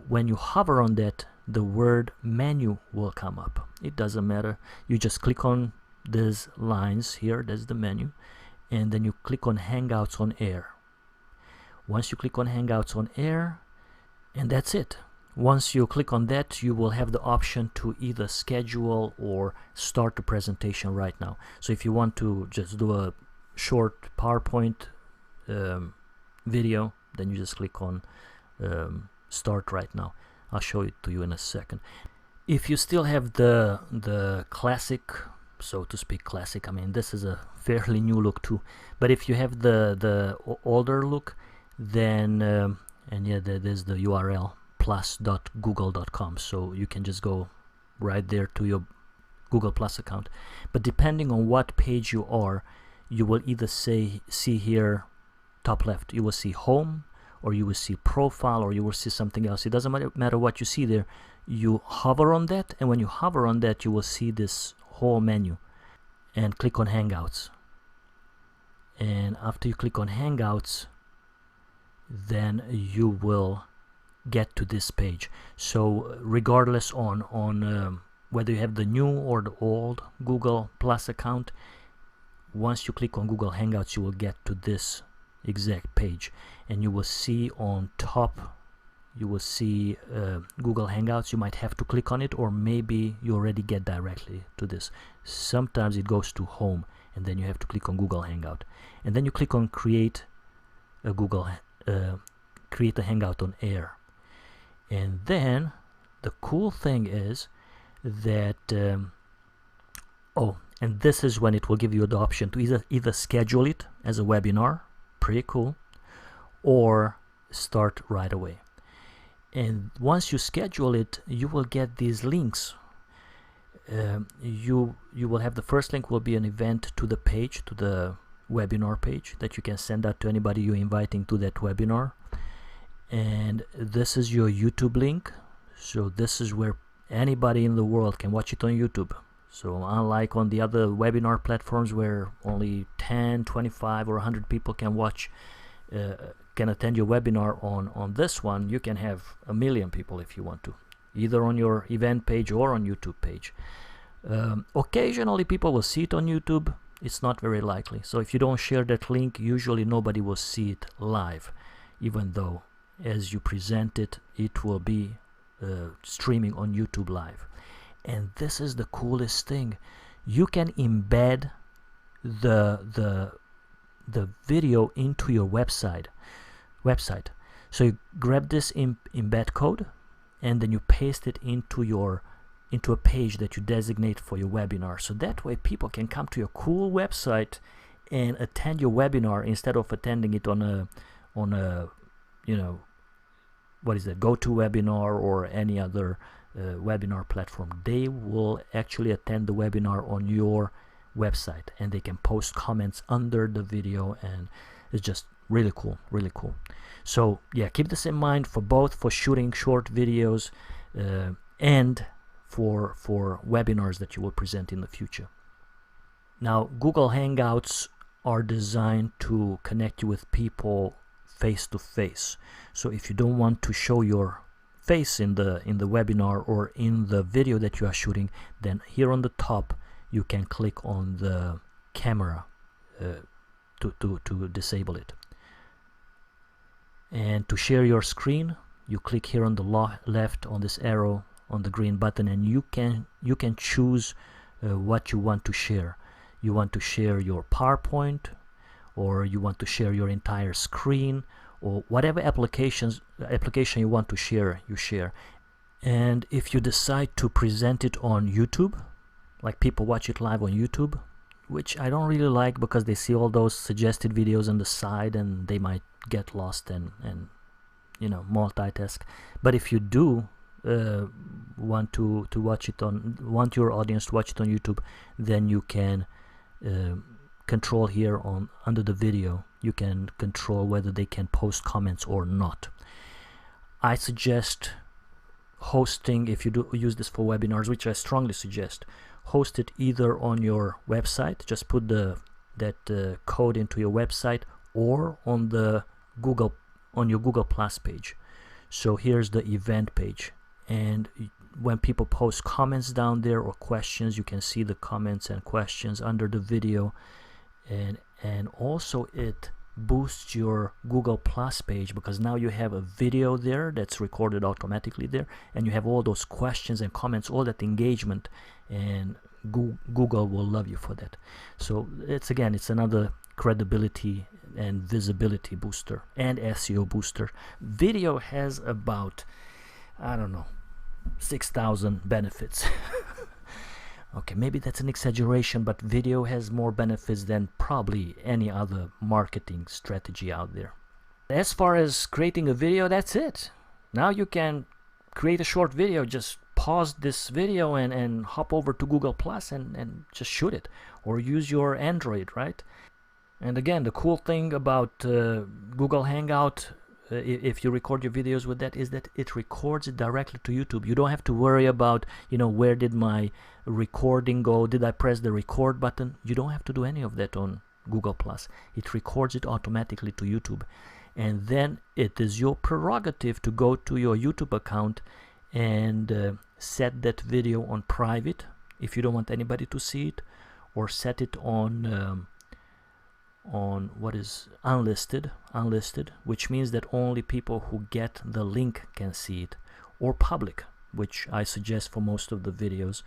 Speaker 1: When you hover on that, the word menu will come up. It doesn't matter, you just click on these lines here, that's the menu, and then you click on Hangouts on Air. Once you click on Hangouts on Air, and that's it. Once you click on that, you will have the option to either schedule or start the presentation right now. So if you want to just do a short PowerPoint video, then you just click on start right now. I'll show it to you in a second. If you still have the classic, so to speak, classic, I mean this is a fairly new look too, but if you have the older look, then and yeah, there's the URL plus.google.com, so you can just go right there to your Google Plus account. But depending on what page you are, you will either see here top left, you will see home, or you will see profile, or you will see something else. It doesn't matter what you see there. You hover on that, and when you hover on that, you will see this whole menu, and click on Hangouts. And after you click on Hangouts, then you will get to this page. So regardless on whether you have the new or the old Google Plus account, once you click on Google Hangouts, you will get to this exact page, and you will see on top, you will see Google Hangouts. You might have to click on it, or maybe you already get directly to this. Sometimes it goes to home, and then you have to click on Google Hangout, and then you click on create a create a Hangout on Air. And then the cool thing is that and this is when it will give you the option to either schedule it as a webinar, pretty cool, or start right away. And once you schedule it, you will get these links. You will have the first link will be an event to the page, to the webinar page, that you can send out to anybody you're inviting to that webinar. And this is your YouTube link, so this is where anybody in the world can watch it on YouTube. So unlike on the other webinar platforms where only 10, 25 or 100 people can watch, can attend your webinar, on this one you can have 1 million people if you want to, either on your event page or on YouTube page. Occasionally people will see it on YouTube. It's not very likely. So if you don't share that link, usually nobody will see it live. even though as you present it, it will be streaming on YouTube Live. And this is the coolest thing. You can embed the video into your website. So you grab this embed code, and then you paste it into a page that you designate for your webinar. So that way people can come to your cool website and attend your webinar instead of attending it on a you know, what is that, GoToWebinar or any other webinar platform. They will actually attend the webinar on your website, and they can post comments under the video, and it's just really cool, really cool. So yeah, keep this in mind for both for shooting short videos and for webinars that you will present in the future. Now, Google Hangouts are designed to connect you with people face to face. So if you don't want to show your face in the webinar or in the video that you are shooting, then here on the top you can click on the camera to disable it. And to share your screen, you click here on the left on this arrow on the green button, and you can choose what you want to share. You want to share your PowerPoint, or you want to share your entire screen, or whatever application you want to share, you share. And if you decide to present it on YouTube, like people watch it live on YouTube, which I don't really like because they see all those suggested videos on the side and they might get lost and you know, multitask. But if you do want to watch it want your audience to watch it on YouTube, then you can control here under the video. You can control whether they can post comments or not. I suggest hosting, if you do use this for webinars, which I strongly suggest, host it either on your website, just put that code into your website, or on your Google Plus page. So here's the event page, and when people post comments down there or questions, you can see the comments and questions under the video, and also it boosts your Google Plus page, because now you have a video there that's recorded automatically there, and you have all those questions and comments, all that engagement, and Google will love you for that. So it's another credibility and visibility booster and SEO booster. Video has about, I don't know, 6,000 benefits. Okay, maybe that's an exaggeration, but video has more benefits than probably any other marketing strategy out there. As far as creating a video, that's it. Now you can create a short video. Just pause this video and hop over to Google Plus and just shoot it, or use your Android, right? And again, the cool thing about Google Hangout, if you record your videos with that, is that it records it directly to YouTube. You don't have to worry about, you know, where did my recording go? Did I press the record button? You don't have to do any of that on Google Plus. It records it automatically to YouTube. And then it is your prerogative to go to your YouTube account and set that video on private if you don't want anybody to see it, or set it on what is unlisted, which means that only people who get the link can see it, or public, which I suggest for most of the videos,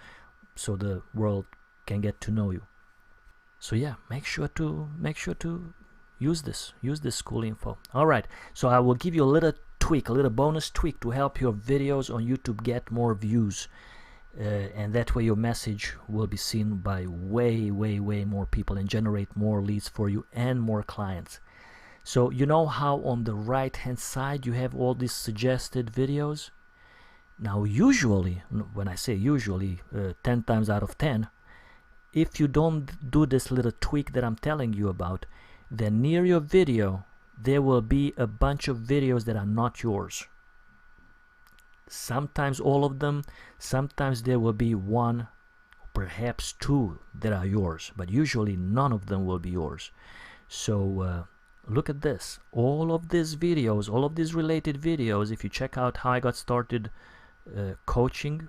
Speaker 1: so the world can get to know you. So yeah, make sure to use this cool info. All right, so I will give you a little bonus tweak to help your videos on YouTube get more views, and that way your message will be seen by way more people and generate more leads for you and more clients. So you know how on the right hand side you have all these suggested videos? Now usually, when I say usually, 10 times out of 10, if you don't do this little tweak that I'm telling you about, then near your video there will be a bunch of videos that are not yours. Sometimes all of them, sometimes there will be one, perhaps two that are yours, but usually none of them will be yours. So look at this. All of these videos, all of these related videos, if you check out how I got started coaching,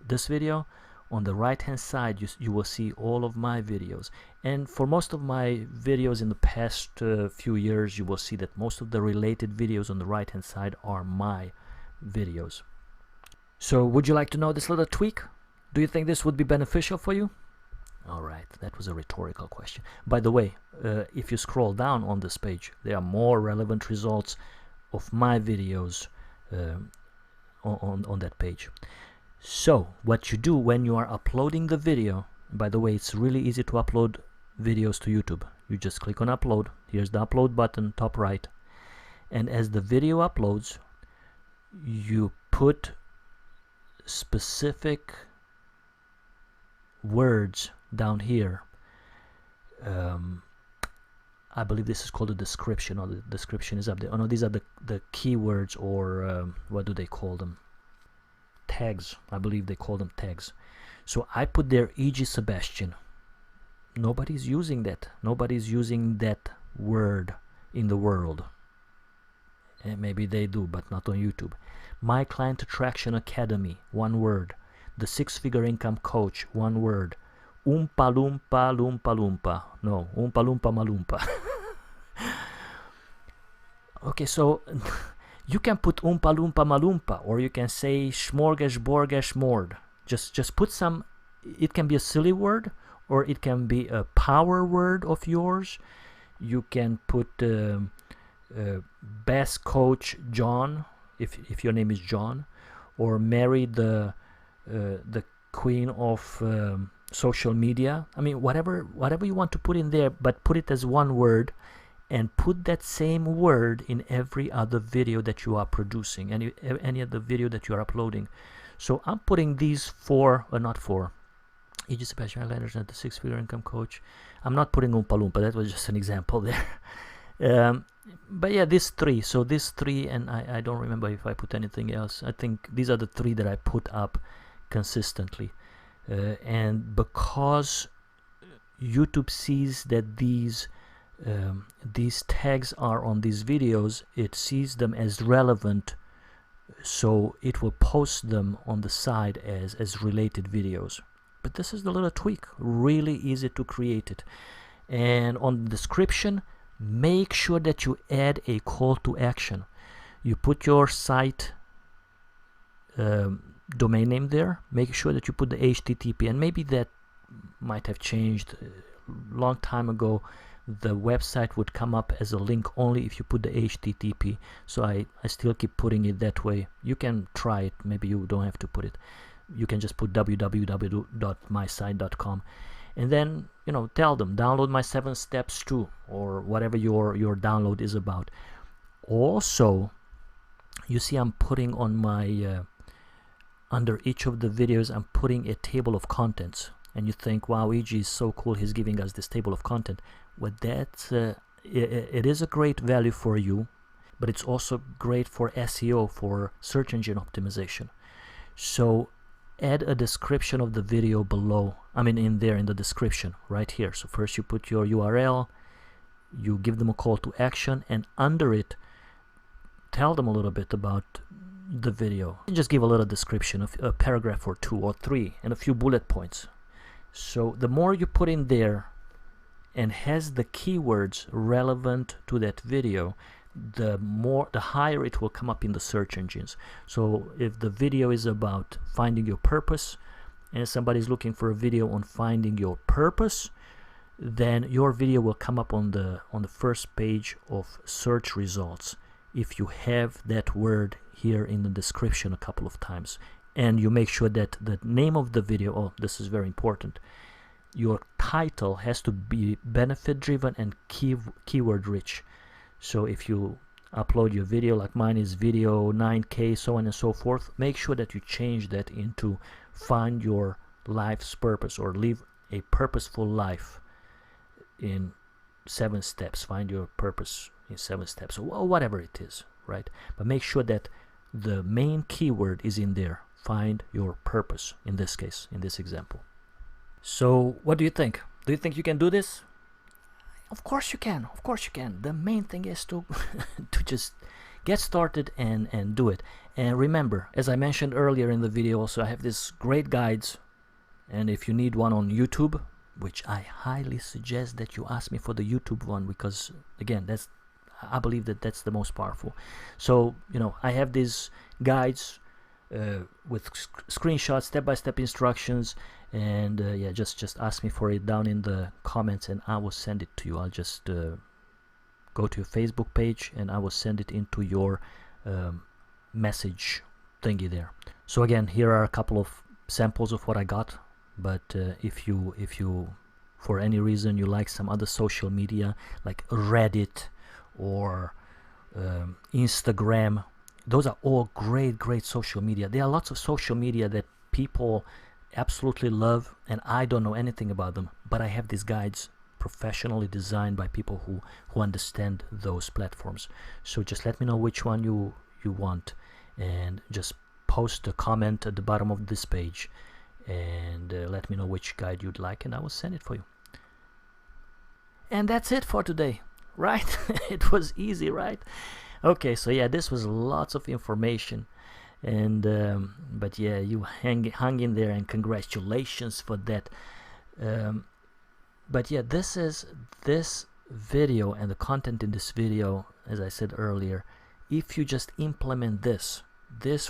Speaker 1: this video, On the right hand side you will see all of my videos, and for most of my videos in the past few years, you will see that most of the related videos on the right hand side are my videos. So would you like to know this little tweak? Do you think this would be beneficial for you? Alright, that was a rhetorical question. By the way, if you scroll down on this page, there are more relevant results of my videos on that page. So what you do when you are uploading the video, by the way, it's really easy to upload videos to YouTube. You just click on upload. Here's the upload button, top right. And as the video uploads, you put specific words down here. I believe this is called a description, or the description is up there. Oh no, these are the keywords, or what do they call them? Tags. I believe they call them tags. So I put there E.G. Sebastian. Nobody's using that. Nobody's using that word in the world. And maybe they do, but not on YouTube. My Client Attraction Academy, one word. The Six-Figure Income Coach, one word. Oompa Loompa Loompa Loompa. No, Oompa Loompa Malumpa. Okay, so you can put Oompa Loompa Malumpa, or you can say Smorgasborgas Mord. Just put some. It can be a silly word, or it can be a power word of yours. You can put Best Coach John, if your name is John, or marry the queen of social media. I mean, whatever you want to put in there, but put it as one word, and put that same word in every other video that you are producing, any other video that you are uploading. So I'm putting these four, or not four. E.G. Sebastian Landers and the Six-Figure Income Coach. I'm not putting Oompa Loompa. That was just an example there. But yeah, these three. So these three, and I don't remember if I put anything else. I think these are the three that I put up consistently. And because YouTube sees that these tags are on these videos, it sees them as relevant, so it will post them on the side as related videos. But this is the little tweak, really easy to create it. And on the description, make sure that you add a call to action. You put your site domain name there. Make sure that you put the HTTP, and maybe that might have changed. A long time ago, the website would come up as a link only if you put the HTTP. So I still keep putting it that way. You can try it. Maybe you don't have to put it. You can just put www.mysite.com, and then, you know, tell them download my 7 steps too, or whatever your download is about. Also, you see I'm putting on my under each of the videos, I'm putting a table of contents. And you think, wow, E.G. is so cool, he's giving us this table of content. Well, that's it is a great value for you, but it's also great for SEO, for search engine optimization. So add a description of the video below. I mean, in there, in the description right here. So first you put your URL, you give them a call to action, and under it tell them a little bit about the video. And just give a little description, of a paragraph or 2 or 3, and a few bullet points. So the more you put in there and has the keywords relevant to that video, the higher it will come up in the search engines. So if the video is about finding your purpose, and somebody's looking for a video on finding your purpose, then your video will come up on the first page of search results if you have that word here in the description a couple of times. And you make sure that the name of the video, oh, this is very important, your title has to be benefit driven and keyword rich. So if you upload your video, like mine is video 9K, so on and so forth, make sure that you change that into find your life's purpose, or live a purposeful life in 7 steps. Find your purpose in 7 steps, or whatever it is, right? But make sure that the main keyword is in there. Find your purpose, in this case, in this example. So what do you think? Do you think you can do this? Of course you can. Of course you can. The main thing is to to just get started and do it. And remember, as I mentioned earlier in the video, also I have these great guides, And if you need one on YouTube, which I highly suggest that you ask me for the YouTube one, because again, I believe that's the most powerful. So, I have these guides with screenshots, step-by-step instructions, and yeah, just ask me for it down in the comments and I will send it to you. I'll just go to your Facebook page and I will send it into your message thingy there. So again, here are a couple of samples of what I got, but if you for any reason you like some other social media like Reddit or Instagram, those are all great social media. There are lots of social media that people absolutely love and I don't know anything about them, but I have these guides professionally designed by people who understand those platforms. So just let me know which one you want and just post a comment at the bottom of this page and let me know which guide you'd like and I will send it for you. And that's it for today, right? It was easy, right? Okay, so yeah, this was lots of information, and but yeah, you hung in there, and congratulations for that. But yeah, this video and the content in this video, as I said earlier, if you just implement this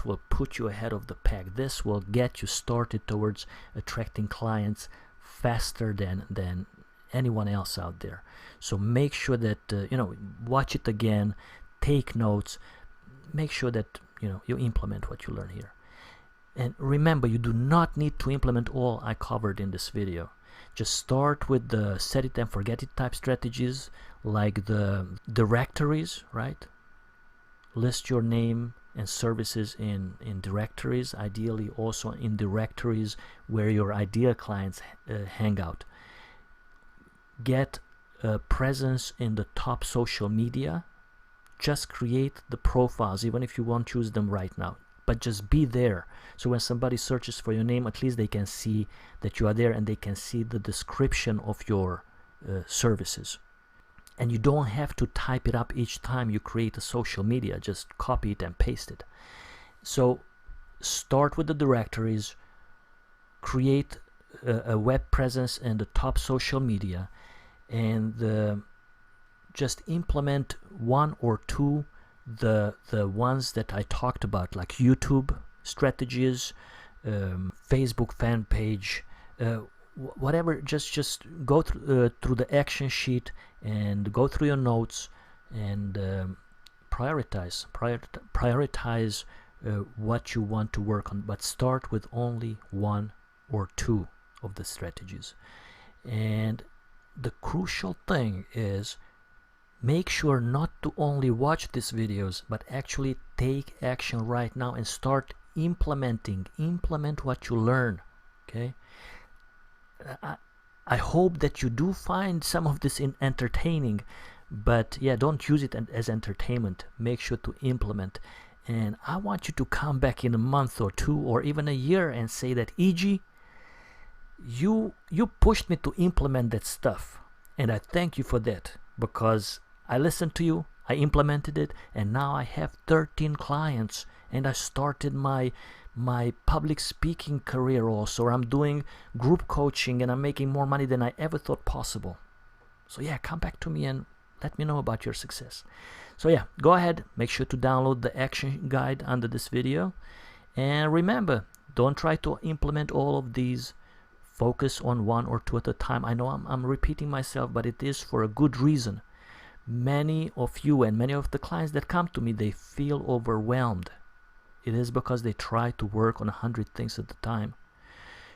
Speaker 1: will put you ahead of the pack. This will get you started towards attracting clients faster than anyone else out there. So make sure that watch it again, take notes, make sure that you implement what you learn here. And remember, you do not need to implement all I covered in this video. Just start with the set it and forget it type strategies, like the directories, right? List your name and services in directories, ideally also in directories where your ideal clients hang out. Get a presence in the top social media. Just create the profiles, even if you won't choose them right now, but just be there. So when somebody searches for your name, at least they can see that you are there and they can see the description of your services. And you don't have to type it up each time you create a social media, just copy it and paste it. So start with the directories, create a web presence in the top social media, and just implement one or two the ones that I talked about, like YouTube strategies, Facebook fan page, whatever. Just go through the action sheet and go through your notes and prioritize what you want to work on, but start with only one or two of the strategies. And the crucial thing is, make sure not to only watch these videos, but actually take action right now and start implement what you learn. Okay, I hope that you do find some of this entertaining, but yeah, don't use it as entertainment. Make sure to implement. And I want you to come back in a month or two or even a year and say that, EG, you pushed me to implement that stuff, and I thank you for that, because I listened to you, I implemented it, and now I have 13 clients, and I started my public speaking career also. I'm doing group coaching and I'm making more money than I ever thought possible. So yeah, come back to me and let me know about your success. So yeah, go ahead, make sure to download the action guide under this video, and remember, don't try to implement all of these. Focus on one or two at a time. I know I'm repeating myself, but it is for a good reason. Many of you and many of the clients that come to me, they feel overwhelmed. It is because they try to work on 100 things at a time.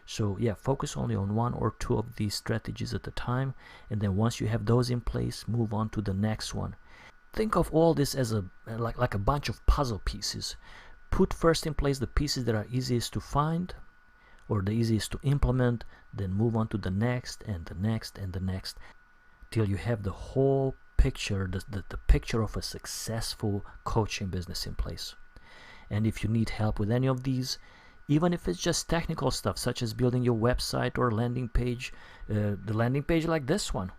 Speaker 1: So yeah, focus only on one or two of these strategies at a time, and then once you have those in place, move on to the next one. Think of all this as like a bunch of puzzle pieces. Put first in place the pieces that are easiest to find or the easiest to implement, then move on to the next and the next and the next, till you have the whole picture, the picture of a successful coaching business in place. And if you need help with any of these, even if it's just technical stuff such as building your website or landing page, the landing page like this one,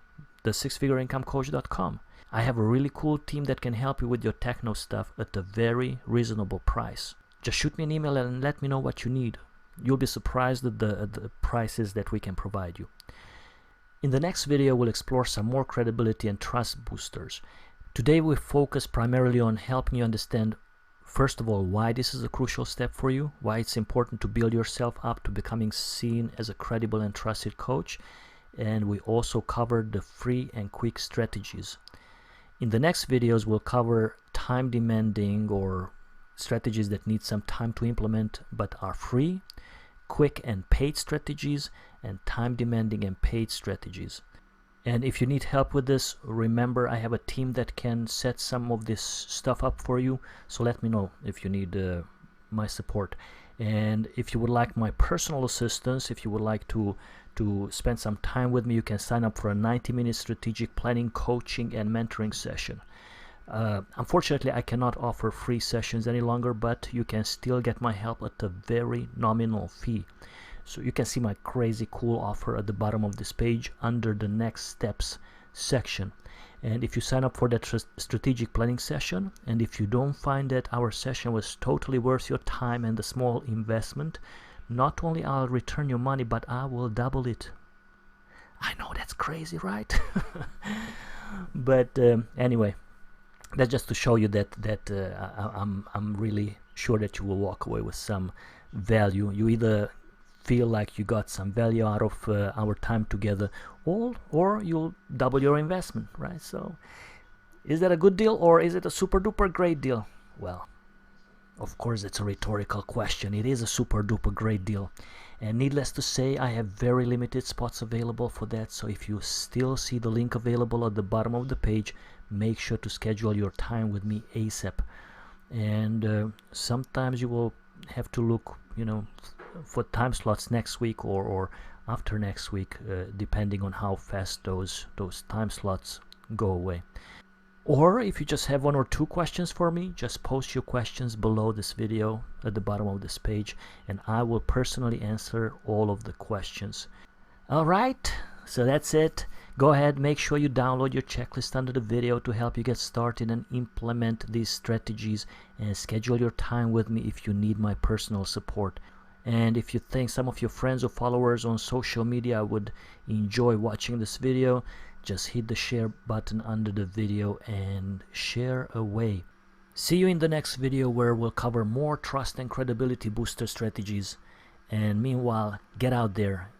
Speaker 1: the sixfigureincome.coach.com, I have a really cool team that can help you with your techno stuff at a very reasonable price. Just shoot me an email and let me know what you need, you'll be surprised at the prices that we can provide you. In the next video, we'll explore some more credibility and trust boosters. Today we focus primarily on helping you understand, first of all, why this is a crucial step for you, why it's important to build yourself up to becoming seen as a credible and trusted coach, and we also covered the free and quick strategies. In the next videos, we'll cover time-demanding or strategies that need some time to implement but are free, quick and paid strategies, and time-demanding and paid strategies. And if you need help with this, remember I have a team that can set some of this stuff up for you, so let me know if you need my support. And if you would like my personal assistance, if you would like to spend some time with me, you can sign up for a 90-minute strategic planning, coaching, and mentoring session. Unfortunately, I cannot offer free sessions any longer, but you can still get my help at a very nominal fee. So you can see my crazy cool offer at the bottom of this page under the next steps section. And if you sign up for that strategic planning session, and if you don't find that our session was totally worth your time and the small investment, not only I'll return your money, but I will double it. I know that's crazy, right? But anyway, that's just to show you that I'm really sure that you will walk away with some value. You either feel like you got some value out of our time together, or you'll double your investment, right? So is that a good deal, or is it a super duper great deal? Well, of course it's a rhetorical question. It is a super duper great deal, and needless to say, I have very limited spots available for that. So if you still see the link available at the bottom of the page, make sure to schedule your time with me ASAP. And sometimes you will have to look, for time slots next week or after next week, depending on how fast those time slots go away. Or if you just have one or two questions for me, just post your questions below this video at the bottom of this page, and I will personally answer all of the questions. Alright, so that's it. Go ahead, make sure you download your checklist under the video to help you get started and implement these strategies, and schedule your time with me if you need my personal support. And if you think some of your friends or followers on social media would enjoy watching this video, just hit the share button under the video and share away. See you in the next video, where we'll cover more trust and credibility booster strategies. And meanwhile, get out there,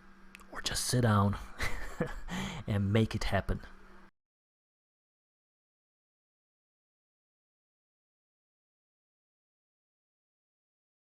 Speaker 1: or just sit down and make it happen.